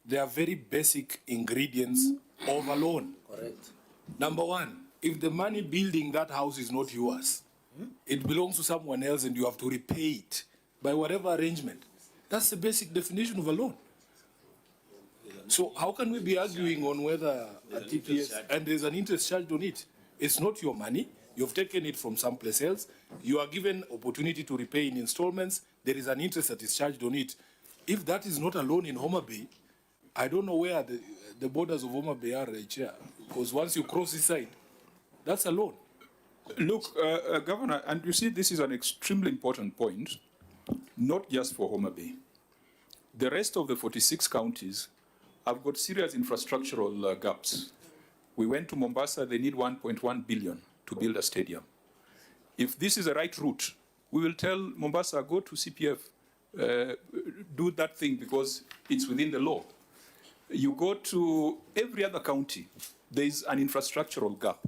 There are very basic ingredients of a loan. Correct. Number one, if the money building that house is not yours, it belongs to someone else and you have to repay it by whatever arrangement. That's the basic definition of a loan. So how can we be arguing on whether a TPS, and there's an interest charged on it? It's not your money. You've taken it from someplace else. You are given opportunity to repay in installments. There is an interest that is charged on it. If that is not a loan in Homa Bay, I don't know where the borders of Homa Bay are, Chair. Because once you cross this side, that's a loan. Look, Governor, and you see this is an extremely important point, not just for Homa Bay. The rest of the 46 counties have got serious infrastructural gaps. We went to Mombasa, they need 1.1 billion to build a stadium. If this is the right route, we will tell Mombasa, go to CPF, do that thing because it's within the law. You go to every other county, there is an infrastructural gap.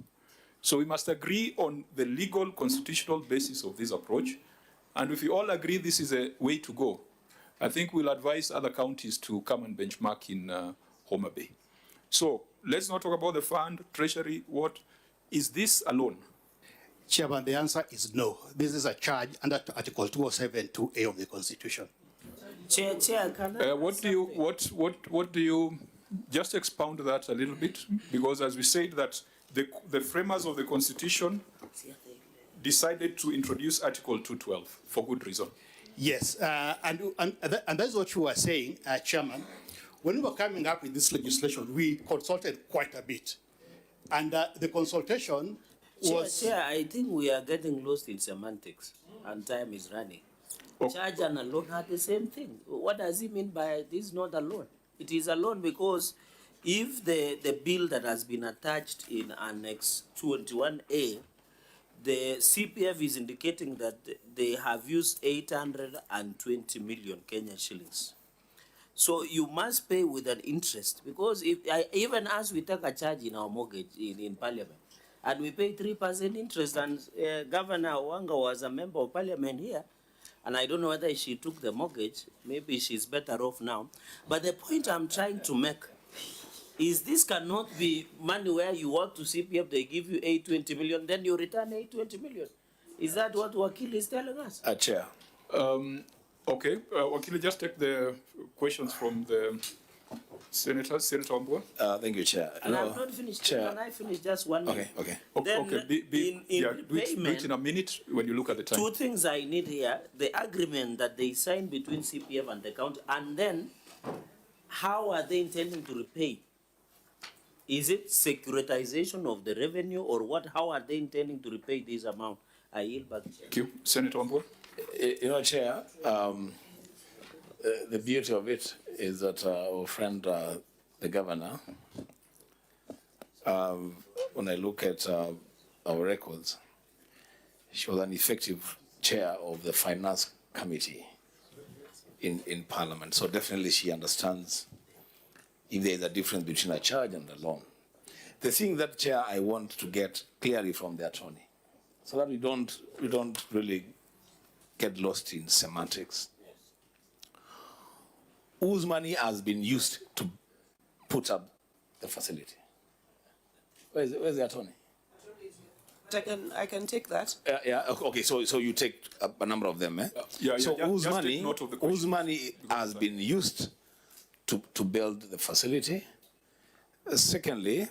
So we must agree on the legal constitutional basis of this approach. And if we all agree this is a way to go, I think we'll advise other counties to come and benchmark in Homa Bay. So let's not talk about the fund, treasury, what. Is this a loan? Chairman, the answer is no. This is a charge under Article 207 2A of the Constitution. Chair, can I What do you just expound that a little bit? Because as we said that the framers of the Constitution decided to introduce Article 212 for good reason. Yes, and that's what you were saying, Chairman. When we were coming up with this legislation, we consulted quite a bit. And the consultation was... Chair, I think we are getting lost in semantics and time is running. Okay. Charge and a loan are the same thing. What does he mean by this is not a loan? It is a loan because if the bill that has been attached in Annex 21A, the CPF is indicating that they have used 820 million Kenyan shillings. So you must pay with an interest because even as we take a charge in our mortgage in Parliament, and we pay 3% interest, and Governor Wanga was a member of Parliament here, and I don't know whether she took the mortgage, maybe she's better off now. But the point I'm trying to make is this cannot be money where you work to CPF, they give you 820 million, then you return 820 million. Is that what Wakili is telling us? Chair. Okay, Wakili, just take the questions from the senators. Senator Wambua. Thank you, Chair. And I'm not finished. Chair. Can I finish just 1 minute? Okay. Then Okay, yeah, do it in a minute when you look at the time. Two things I need here, the agreement that they signed between CPF and the county, and then how are they intending to repay? Is it securitization of the revenue or what? How are they intending to repay this amount? I yield back. Thank you. Senator Wambua. You know, Chair, the beauty of it is that our friend, the governor, when I look at our records, she was an effective chair of the finance committee in Parliament. So definitely she understands if there is a difference between a charge and a loan. The thing that, Chair, I want to get clearly from the attorney, so that we don't really get lost in semantics. Whose money has been used to put up the facility? Where's the attorney? I can take that. Yeah. Okay. So you take a number of them, eh? So whose money has been used to build the facility? Secondly,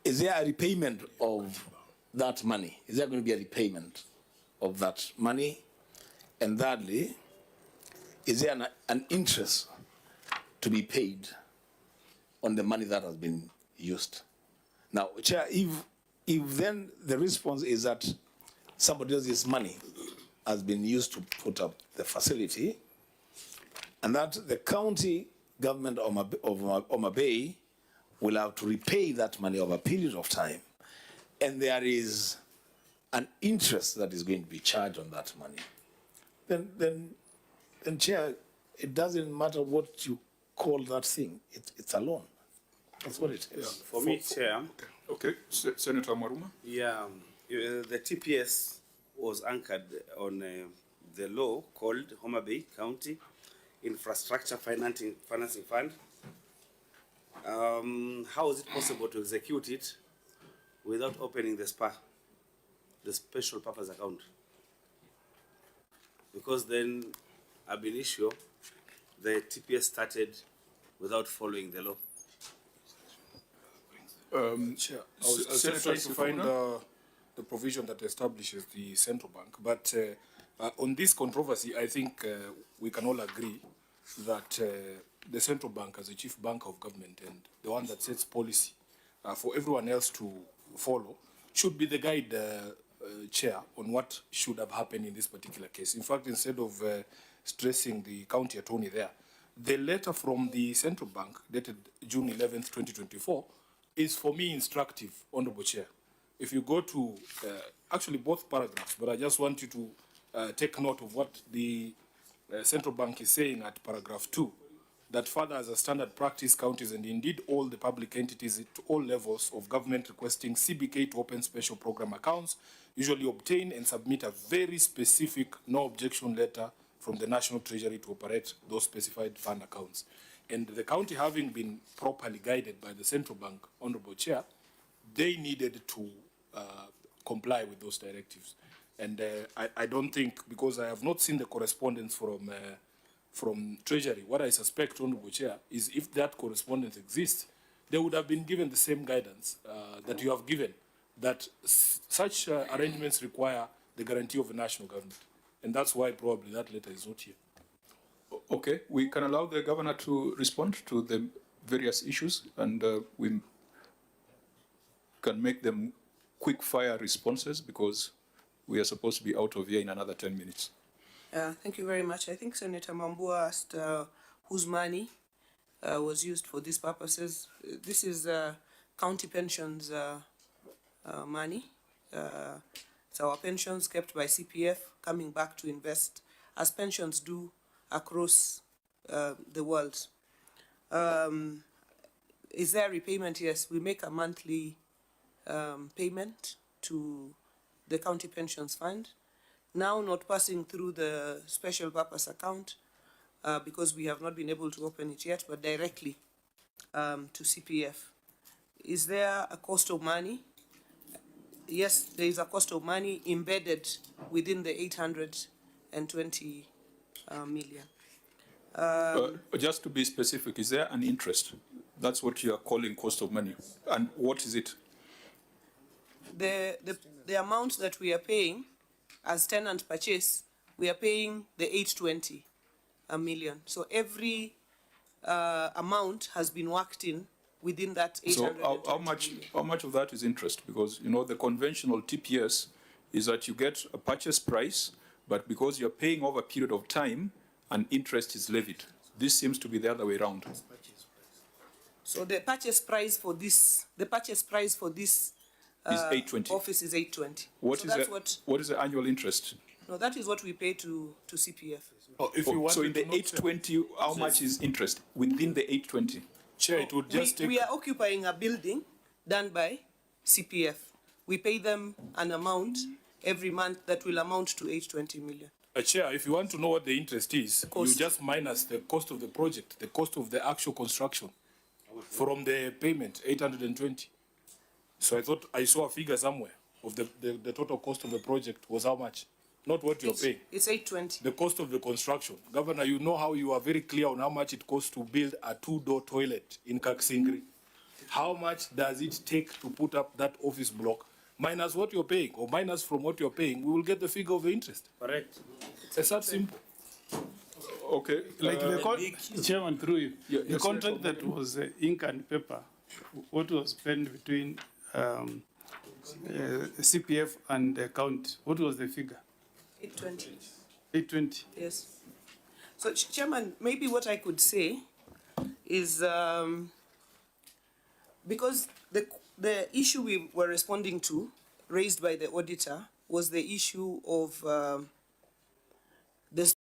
is there a repayment of that money? Is there going to be a repayment of that money? And thirdly, is there an interest to be paid on the money that has been used? Now, Chair, if then the response is that somebody else's money has been used to put up the facility, and that the county government of Homa Bay will have to repay that money over a period of time, and there is an interest that is going to be charged on that money, then Chair, it doesn't matter what you call that thing. It's a loan. That's what it is. Yeah. For me, Chair. Okay, Senator Maruma. Yeah, the TPS was anchored on the law called Homa Bay County Infrastructure Financing Fund. How is it possible to execute it without opening the SPA, the special purpose account? Because then, ab initio, the TPS started without following the law. Chair, I was just trying to find the provision that establishes the central bank. But on this controversy, I think we can all agree that the central bank, as the chief bank of government and the one that sets policy for everyone else to follow, should be the guide, Chair, on what should have happened in this particular case. In fact, instead of stressing the county attorney there, the letter from the central bank dated June 11th, 2024, is for me instructive, Honorable Chair. If you go to actually both paragraphs, but I just want you to take note of what the central bank is saying at paragraph 2, that further as a standard practice, counties and indeed all the public entities at all levels of government requesting CBK to open special program accounts usually obtain and submit a very specific no objection letter from the National Treasury to operate those specified fund accounts. And the county, having been properly guided by the central bank, Honorable Chair, they needed to comply with those directives. And I don't think, because I have not seen the correspondence from Treasury, what I suspect, Honorable Chair, is if that correspondence exists, they would have been given the same guidance that you have given, that such arrangements require the guarantee of the national government. And that's why probably that letter is not here. Okay, we can allow the governor to respond to the various issues, and we can make them quick fire responses because we are supposed to be out of here in another 10 minutes. Thank you very much. I think Senator Mambua asked whose money was used for these purposes. This is county pensions money. It's our pensions kept by CPF coming back to invest, as pensions do across the world. Is there repayment? Yes, we make a monthly payment to the county pensions fund. Now not passing through the special purpose account because we have not been able to open it yet, but directly to CPF. Is there a cost of money? Yes, there is a cost of money embedded within the 820 million. Just to be specific, is there an interest? That's what you are calling cost of money. And what is it? The amount that we are paying as tenant purchase, we are paying the 820 million. So every amount has been worked in within that 820 So how much of that is interest? Because, you know, the conventional TPS is that you get a purchase price, but because you're paying over a period of time, an interest is levied. This seems to be the other way around. So the purchase price for this, Is 820. office is 820. What So is that's what is the annual interest? No, that is what we pay to CPF. Oh, if you want So in the to know, 820, how much is interest within the 820? Chair, it would just take. We are occupying a building done by CPF. We pay them an amount every month that will amount to 820 million. Chair, if you want to know what the interest is, you Cost. just minus the cost of the project, the cost of the actual construction from the payment, 820. So I thought I saw a figure somewhere of the total cost of the project was how much? Not what you're paying. It's 820. The cost of the construction. Governor, you know how you are very clear on how much it costs to build a 2-door toilet in Kaksingri. How much does it take to put up that office block? Minus what you're paying, or minus from what you're paying, we will get the figure of the interest. Correct. It's that simple. Okay. Like Chairman, through you, Yeah, the yes, contract yes, that was ink and paper, what was spent between CPF and the county, what was the figure? 820. 820. Yes. So, Chairman, maybe what I could say is because the issue we were responding to, raised by the auditor, was the issue of the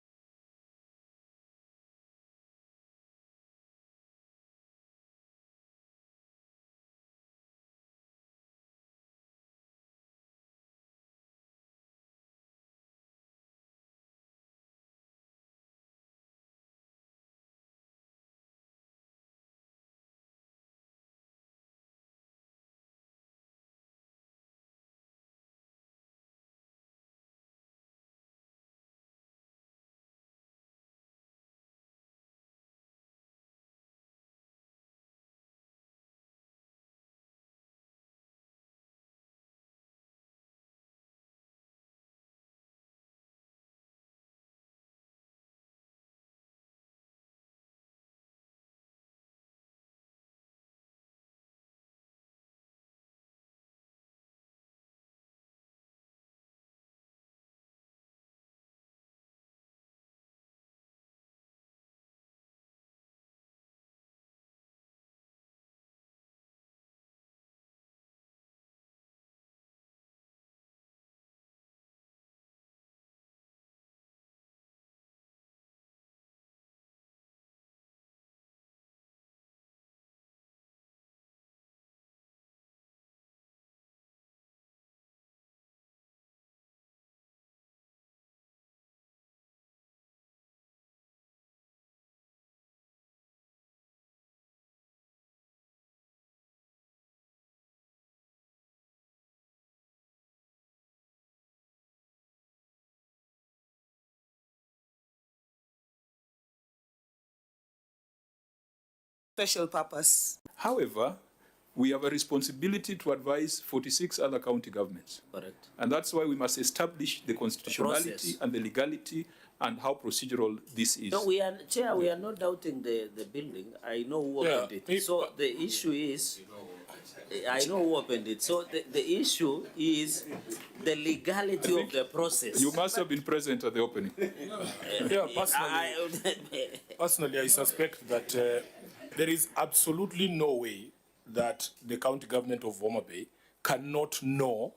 special purpose. However, we have a responsibility to advise 46 other county governments. Correct. And that's why we must establish the constitutionality process. and the legality and how procedural this is. No, Chair, we are not doubting the building. I know who opened it. So the issue is, I know who opened it. So the issue is the legality of the process. You must have been present at the opening. Yeah, personally, I suspect that there is absolutely no way that the county government of Homa Bay cannot know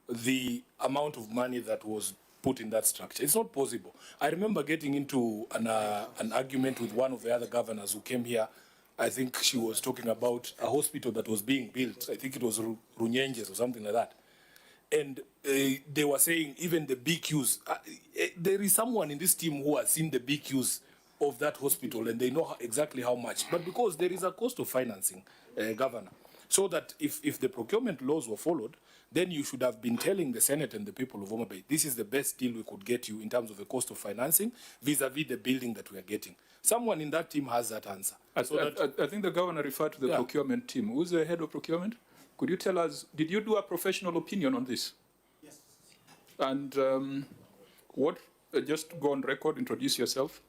the amount of money that was put in that structure. It's not possible. I remember getting into an argument with one of the other governors who came here. I think she was talking about a hospital that was being built. I think it was Runyenjes or something like that. And they were saying even the BQs. There is someone in this team who has seen the BQs of that hospital and they know exactly how much. But because there is a cost of financing, Governor, so that if the procurement laws were followed, then you should have been telling the Senate and the people of Homa Bay, this is the best deal we could get you in terms of the cost of financing vis-a-vis the building that we are getting. Someone in that team has that answer. I think the governor referred to the procurement team. Who's the head of procurement? Could you tell us, did you do a professional opinion on this? Yes. And just go on record, introduce yourself.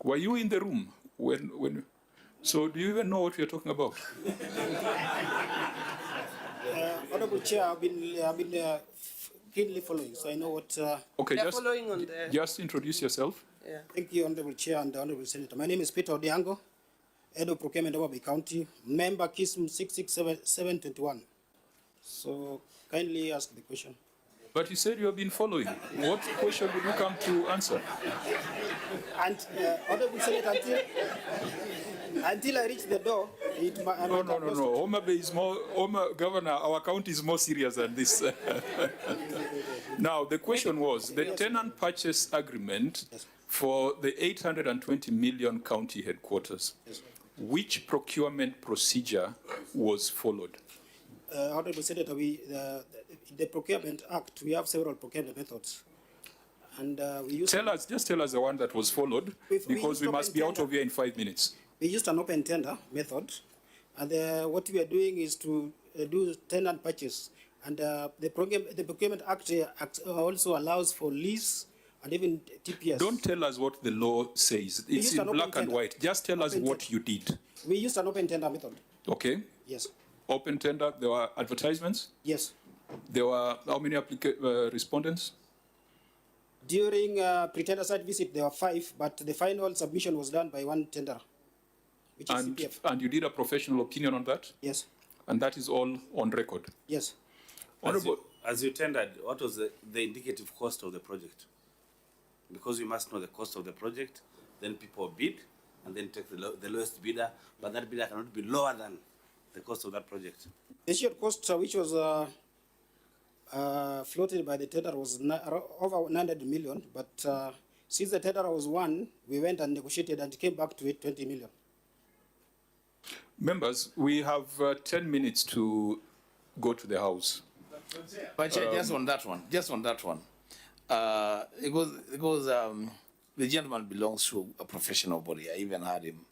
Were you in the room when so do you even know what you're talking about? Honorable Chair, I've been keenly following, so I know what. Okay, They're following on the. just introduce yourself. Yeah. Thank you, Honorable Chair and Honorable Senator. My name is Peter Odiango, Head of Procurement, Homa Bay County, member KISM 667721. So kindly ask the question. But you said you have been following. What question did you come to answer? And Honorable Senator, until I reach the door, No. Homa Bay is more, Governor, our county is more serious than this. Now, the question was, the tenant purchase agreement for the 820 million county headquarters, which procurement procedure was followed? Honorable Senator, the Procurement Act, we have several procurement methods. And we use... Just tell us the one that was followed, because we must be out of here in 5 minutes. We used an open tender method, and what we are doing is to do tenant purchase. And the Procurement Act also allows for lease and even TPS. Don't tell us what the law says. It's in black and white. Just tell us what you did. We used an open tender method. Okay. Yes. Open tender, there were advertisements? Yes. There were how many respondents? During pre-tender site visit, there were 5, but the final submission was done by one tenderer, which is CPF. And you did a professional opinion on that? Yes. And that is all on record? Yes. As you tendered, what was the indicative cost of the project? Because we must know the cost of the project, then people bid, and then take the lowest bidder, but that bidder cannot be lower than the cost of that project. The shared cost, which was floated by the tender, was over 900 million, but since the tender was won, we went and negotiated and came back to 20 million. Members, we have 10 minutes to go to the House. But just on that one, because the gentleman belongs to a professional body. I even heard him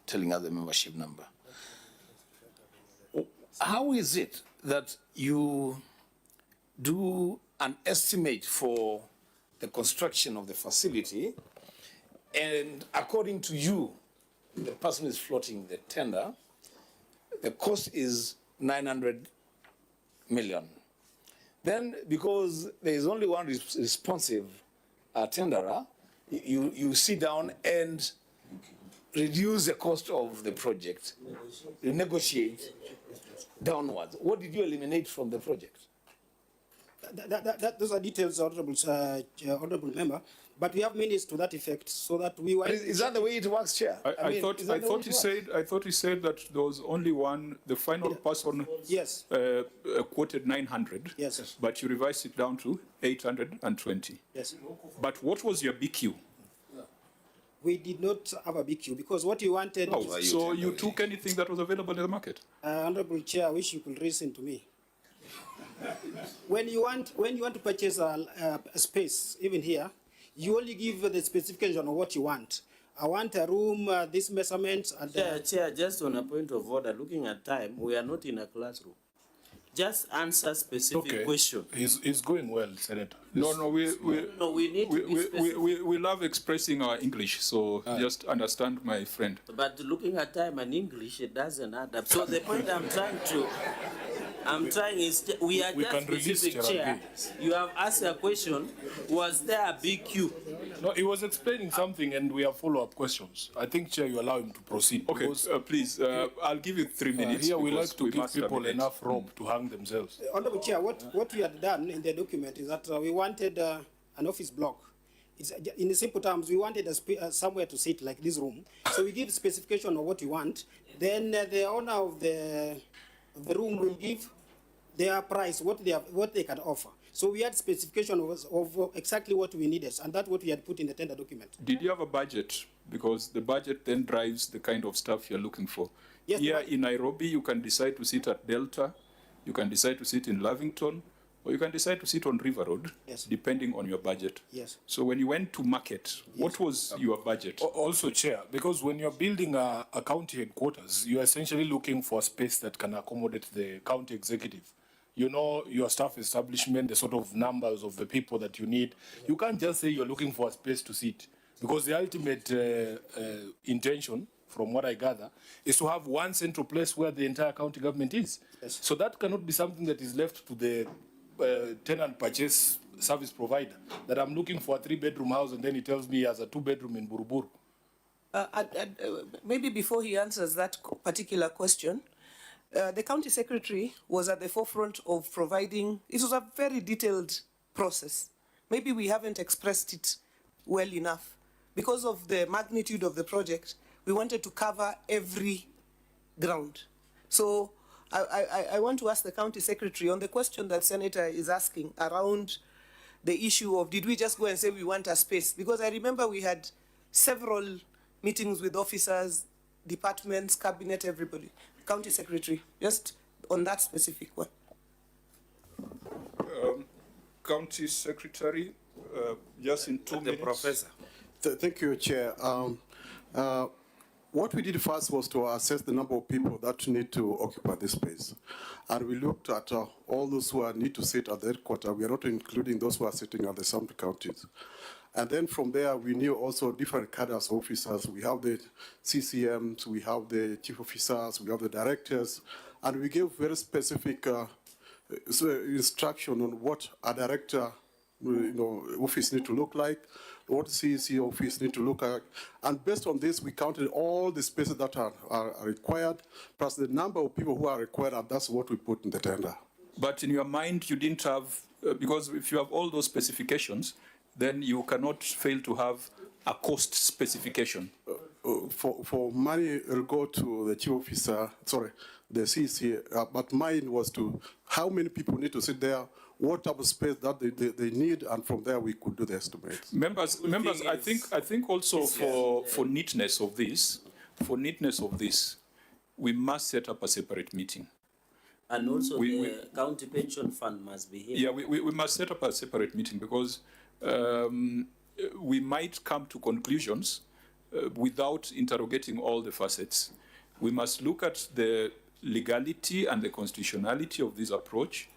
telling us the membership number. How is it that you do an estimate for the construction of the facility, and according to you, the person is floating the tender, the cost is 900 million. Then, because there is only one responsive tenderer, you sit down and reduce the cost of the project, you negotiate downwards. What did you eliminate from the project? Those are details, Honorable Member, but we have minutes to that effect, so that we were... Is that the way it works, Chair? I thought he said that there was only one, the final person yes. Quoted 900, yes. But you revised it down to 820. Yes. But what was your BQ? We did not have a BQ because what you wanted... Oh, so you took anything that was available in the market? Honorable Chair, I wish you could listen to me. When you want to purchase a space, even here, you only give the specification of what you want. I want a room, this measurements, and... Chair, just on a point of order, looking at time, we are not in a classroom. Just answer specific question. It's going well, Senator. We love expressing our English, so just understand, my friend. But looking at time and English, it doesn't add up. So the point I'm trying is, we are just specific, Chair. You have asked a question, was there a BQ? No, he was explaining something and we have follow-up questions. I think, Chair, you allow him to proceed. Okay, please, I'll give you 3 minutes. Here we like to give people enough rope to hang themselves. Honorable Chair, what we had done in the document is that we wanted an office block. It's, in simple terms, we wanted somewhere to sit, like this room. So we give specification of what you want. Then the owner of the room will give their price, what they can offer. So we had specification of exactly what we needed, and that's what we had put in the tender document. Did you have a budget? Because the budget then drives the kind of stuff you're looking for. Yes, Here in Nairobi, you can decide to sit at Delta, you can decide to sit in Lavington, or you can decide to sit on River Road, yes, depending on your budget. Yes. So when you went to market, what was your budget? Also, Chair, because when you're building a county headquarters, you're essentially looking for a space that can accommodate the county executive. You know your staff establishment, the sort of numbers of the people that you need. You can't just say you're looking for a space to sit, because the ultimate intention, from what I gather, is to have one central place where the entire county government is. Yes. So that cannot be something that is left to the tenant purchase service provider, that I'm looking for a 3-bedroom house and then he tells me he has a 2-bedroom in Buruburu. Maybe before he answers that particular question, the county secretary was at the forefront of providing, it was a very detailed process. Maybe we haven't expressed it well enough. Because of the magnitude of the project, we wanted to cover every ground. So I want to ask the county secretary on the question that Senator is asking around the issue of, did we just go and say we want a space? Because I remember we had several meetings with officers, departments, cabinet, everybody. County secretary, just on that specific one. County secretary, just in 2 minutes. The professor. Thank you, Chair. What we did first was to assess the number of people that need to occupy this space. And we looked at all those who need to sit at the headquarters. We are not including those who are sitting at the surrounding counties. And then from there, we knew also different cadres of officers. We have the CCMs, we have the chief officers, we have the directors, and we gave very specific instruction on what a director office need to look like, what CEC office need to look like. And based on this, we counted all the spaces that are required, plus the number of people who are required, and that's what we put in the tender. But in your mind, you didn't have, because if you have all those specifications, then you cannot fail to have a cost specification. For money, it'll go to the chief officer, sorry, the CEC, but mine was to how many people need to sit there, what type of space that they need, and from there we could do the estimates. Members, I think also for neatness of this, we must set up a separate meeting. And also the county pension fund must be here. Yeah, we must set up a separate meeting, because we might come to conclusions without interrogating all the facets. We must look at the legality and the constitutionality of this approach,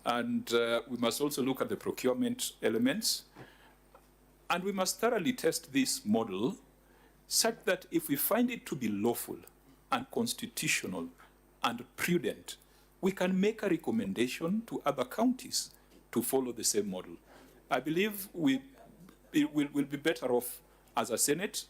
and we must also look at the procurement elements, and we must thoroughly test this model such that if we find it to be lawful and constitutional and prudent, we can make a recommendation to other counties to follow the same model. I believe we'll be better off as a Senate,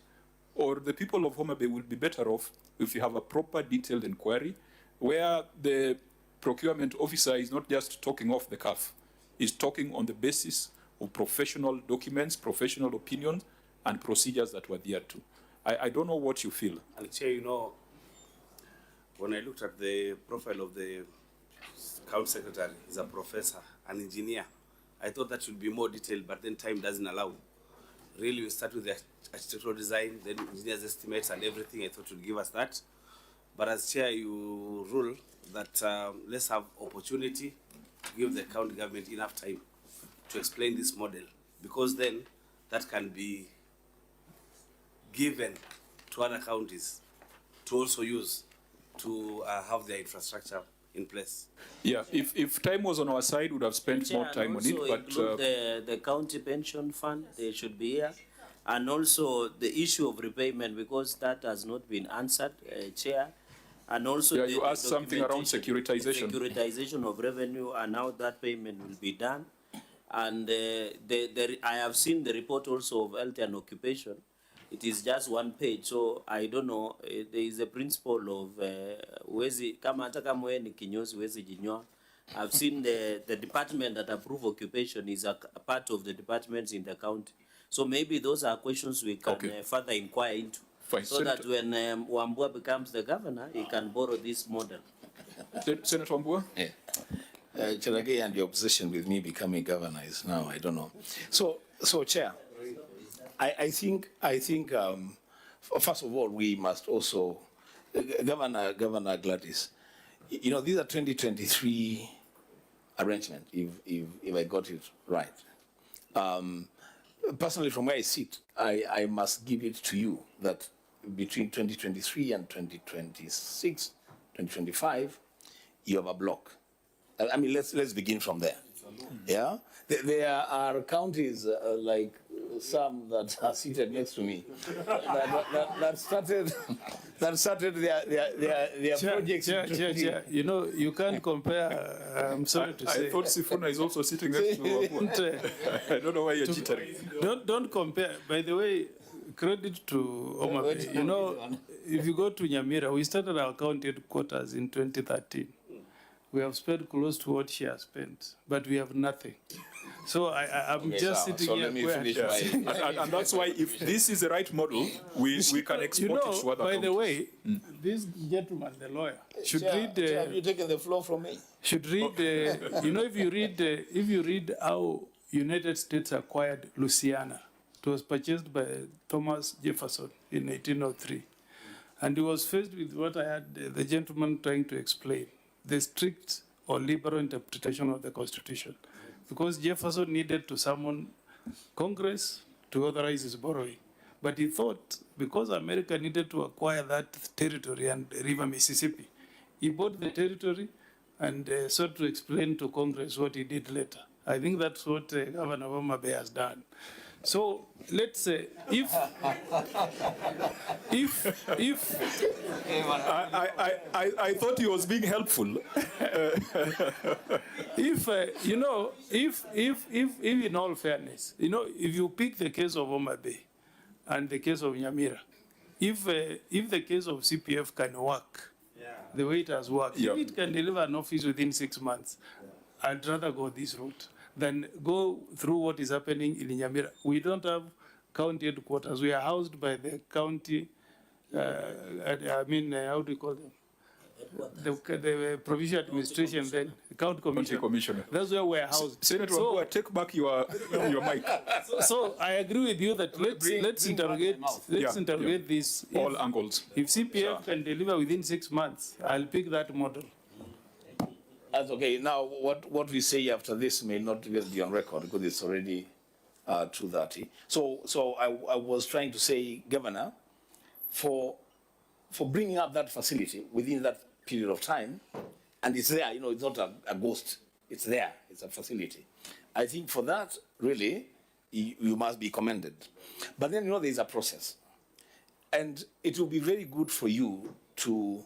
or the people of Homa Bay will be better off if we have a proper detailed inquiry where the procurement officer is not just talking off the cuff, is talking on the basis of professional documents, professional opinions, and procedures that were adhered to. I don't know what you feel. And Chair, you know, when I looked at the profile of the county secretary, he's a professor, an engineer. I thought that should be more detailed, but then time doesn't allow. Really, we start with the architectural design, then engineer's estimates and everything. I thought would give us that. But as Chair, you rule that let's have opportunity to give the county government enough time to explain this model, because then that can be given to other counties to also use to have their infrastructure in place. Yeah, if time was on our side, we would have spent more time on it. But the county pension fund, they should be here, and also the issue of repayment, because that has not been answered, Chair. And also, yeah, you asked something around securitization. Securitization of revenue, and how that payment will be done. And I have seen the report also of health and occupation. It is just one page, so I don't know. There is a principle of wezi kama hata kama wewe ni kinyozi wezi jinywa. I've seen the department that approve occupation is a part of the departments in the county. So maybe those are questions we can further inquire into. Fine. So Senator, that when Wambua becomes the governor, he can borrow this model. Senator Wambua? Yeah. Cherage and your obsession with me becoming governor is now, I don't know. So Chair, I think, first of all, we must also, Governor Gladys, you know, these are 2023 arrangements, if I got it right. Personally, from where I sit, I must give it to you that between 2023 and 2026, 2025, you have a block. I mean, let's begin from there. Yeah, there are counties like some that are seated next to me that started their projects. Chair, you know, you can't compare. I'm sorry to say. I thought Sifuna is also sitting next to Wanga. I don't know why you're jittering. Don't compare. By the way, credit to Omar. You know, if you go to Nyamira, we started our county headquarters in 2013. We have spent close to what she has spent, but we have nothing. So I'm just sitting here. Let me finish and that's why if this is the right model, we can export it to other by countries. the way, this gentleman, the lawyer, should read. Have you taken the floor from me? Should read. You know, if you read how United States acquired Louisiana, it was purchased by Thomas Jefferson in 1803, and he was faced with what I had the gentleman trying to explain: the strict or liberal interpretation of the Constitution. Because Jefferson needed to summon Congress to authorize his borrowing. But he thought because America needed to acquire that territory and River Mississippi, he bought the territory and sought to explain to Congress what he did later. I think that's what Governor Wanga has done. So let's say if I thought he was being helpful. if in all fairness, you know, if you pick the case of Homa Bay and the case of Nyamira, if the case of CPF can work the way it has worked, if it can deliver an office within 6 months, I'd rather go this route than go through what is happening in Nyamira. We don't have county headquarters. We are housed by the county, how do you call them? The provincial administration, then the county commissioner. That's where we're housed. Senator Wanga, take back your mic. So I agree with you that let's interrogate this. All angles. If CPF can deliver within 6 months, I'll pick that model. That's okay. Now, what we say after this may not be on record because it's already 2:30. So I was trying to say, Governor, for bringing up that facility within that period of time, and it's there. You know, it's not a ghost. It's there. It's a facility. I think for that, really, you must be commended. But then, you know, there is a process, and it will be very good for you to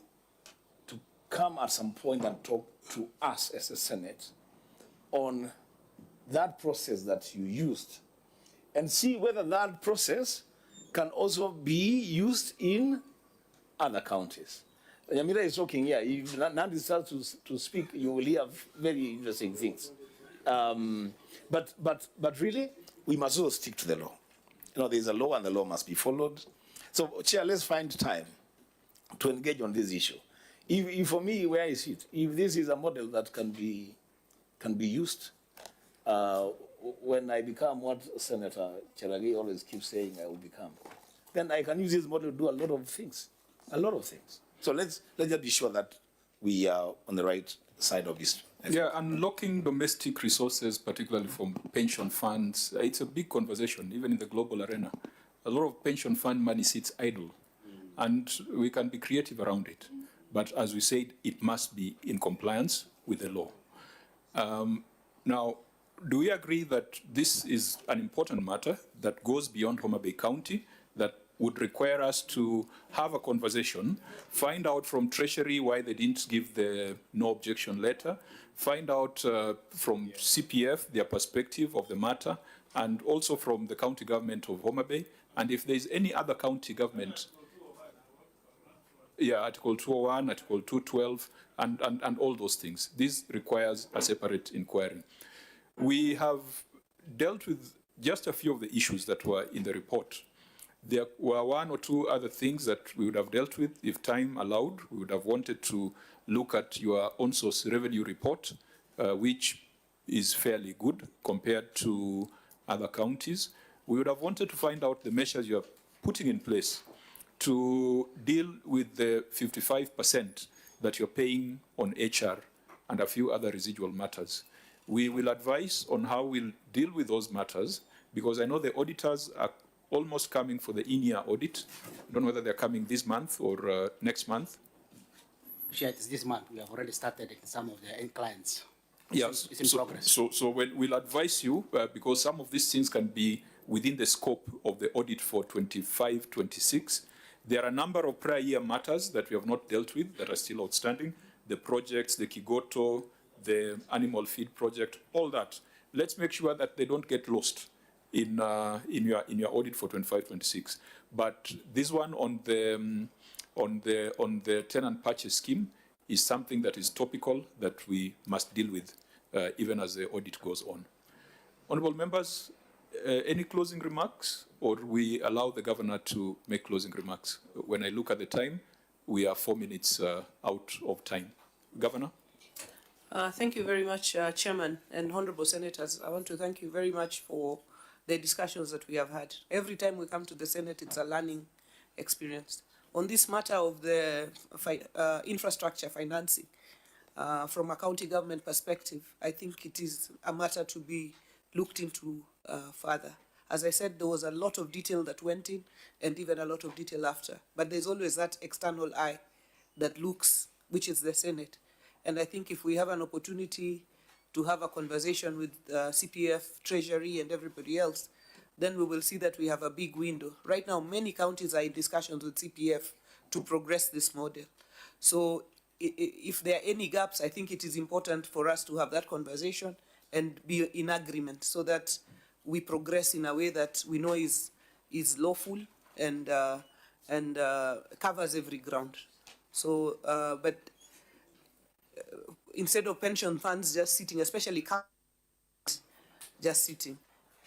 come at some point and talk to us as a Senate on that process that you used and see whether that process can also be used in other counties. Nyamira is talking here. If Nandi starts to speak, you will hear very interesting things. But really, we must also stick to the law. You know, there is a law and the law must be followed. So, Chair, let's find time to engage on this issue. If for me, where is it? If this is a model that can be used, when I become what Senator Cherage always keeps saying I will become, then I can use this model to do a lot of things. So let's just be sure that we are on the right side of this. Yeah, unlocking domestic resources, particularly from pension funds, it's a big conversation, even in the global arena. A lot of pension fund money sits idle, and we can be creative around it. But as we said, it must be in compliance with the law. Now, do we agree that this is an important matter that goes beyond Homa Bay County, that would require us to have a conversation, find out from Treasury why they didn't give the no objection letter, find out from CPF their perspective of the matter, and also from the county government of Homa Bay, and if there's any other county government, Article 201, Article 212, and all those things. This requires a separate inquiry. We have dealt with just a few of the issues that were in the report. There were one or two other things that we would have dealt with if time allowed. We would have wanted to look at your own source revenue report which is fairly good compared to other counties. We would have wanted to find out the measures you are putting in place to deal with the 55% that you're paying on HR and a few other residual matters. We will advise on how we'll deal with those matters, because I know the auditors are almost coming for the in-year audit. I don't know whether they're coming this month or next month. Sure, it's this month. We have already started some of the end clients. Yes, it's in progress. So we'll advise you, because some of these things can be within the scope of the audit for 25-26. There are a number of prior year matters that we have not dealt with that are still outstanding. The projects, the Kigoto, the animal feed project, all that. Let's make sure that they don't get lost in your audit for 25-26. But this one on the tenant purchase scheme is something that is topical that we must deal with even as the audit goes on. Honourable members, any closing remarks, or we allow the governor to make closing remarks? When I look at the time, we are 4 minutes out of time. Governor? Thank you very much, Chairman and Honourable Senators. I want to thank you very much for the discussions that we have had. Every time we come to the Senate, it's a learning experience. On this matter of the infrastructure financing, from a county government perspective, I think it is a matter to be looked into further. As I said, there was a lot of detail that went in and even a lot of detail after. But there's always that external eye that looks, which is the Senate. And I think if we have an opportunity to have a conversation with CPF, Treasury, and everybody else, then we will see that we have a big window. Right now, many counties are in discussions with CPF to progress this model. So if there are any gaps, I think it is important for us to have that conversation and be in agreement so that we progress in a way that we know is lawful and covers every ground. So, instead of pension funds just sitting, especially just sitting,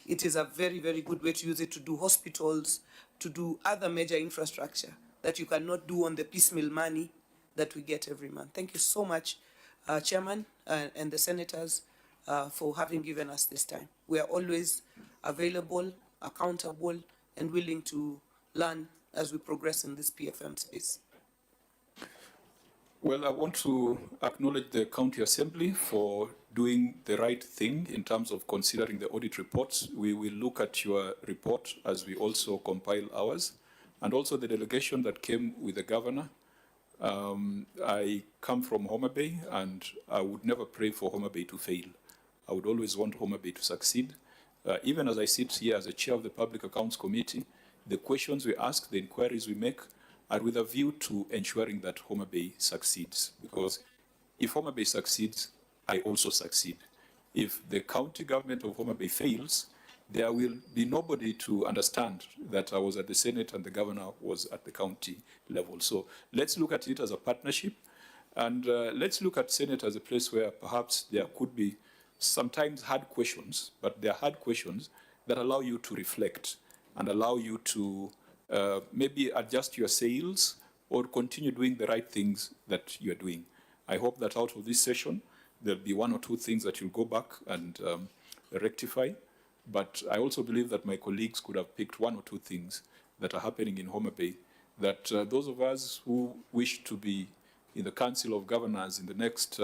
it is a very, very good way to use it to do hospitals, to do other major infrastructure that you cannot do on the piecemeal money that we get every month. Thank you so much, Chairman and the Senators, for having given us this time. We are always available, accountable, and willing to learn as we progress in this PFM space. Well, I want to acknowledge the County Assembly for doing the right thing in terms of considering the audit reports. We will look at your report as we also compile ours, and also the delegation that came with the governor. I come from Homa Bay, and I would never pray for Homa Bay to fail. I would always want Homa Bay to succeed. Even as I sit here as a chair of the Public Accounts Committee, the questions we ask, the inquiries we make, are with a view to ensuring that Homa Bay succeeds. Because if Homa Bay succeeds, I also succeed. If the county government of Homa Bay fails, there will be nobody to understand that I was at the Senate and the governor was at the county level. So let's look at it as a partnership, and let's look at Senate as a place where perhaps there could be sometimes hard questions, but they're hard questions that allow you to reflect and allow you to maybe adjust your sails or continue doing the right things that you're doing. I hope that out of this session, there'll be 1 or 2 things that you'll go back and rectify. But I also believe that my colleagues could have picked 1 or 2 things that are happening in Homa Bay, that those of us who wish to be in the Council of Governors in the next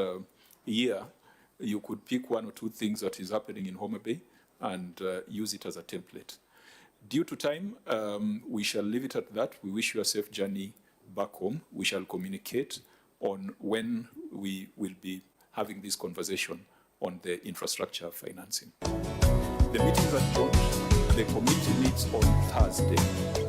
year, you could pick 1 or 2 things that is happening in Homa Bay and use it as a template. Due to time, we shall leave it at that. We wish you a safe journey back home. We shall communicate on when we will be having this conversation on the infrastructure financing. The meeting is adjourned. The committee meets on Thursday.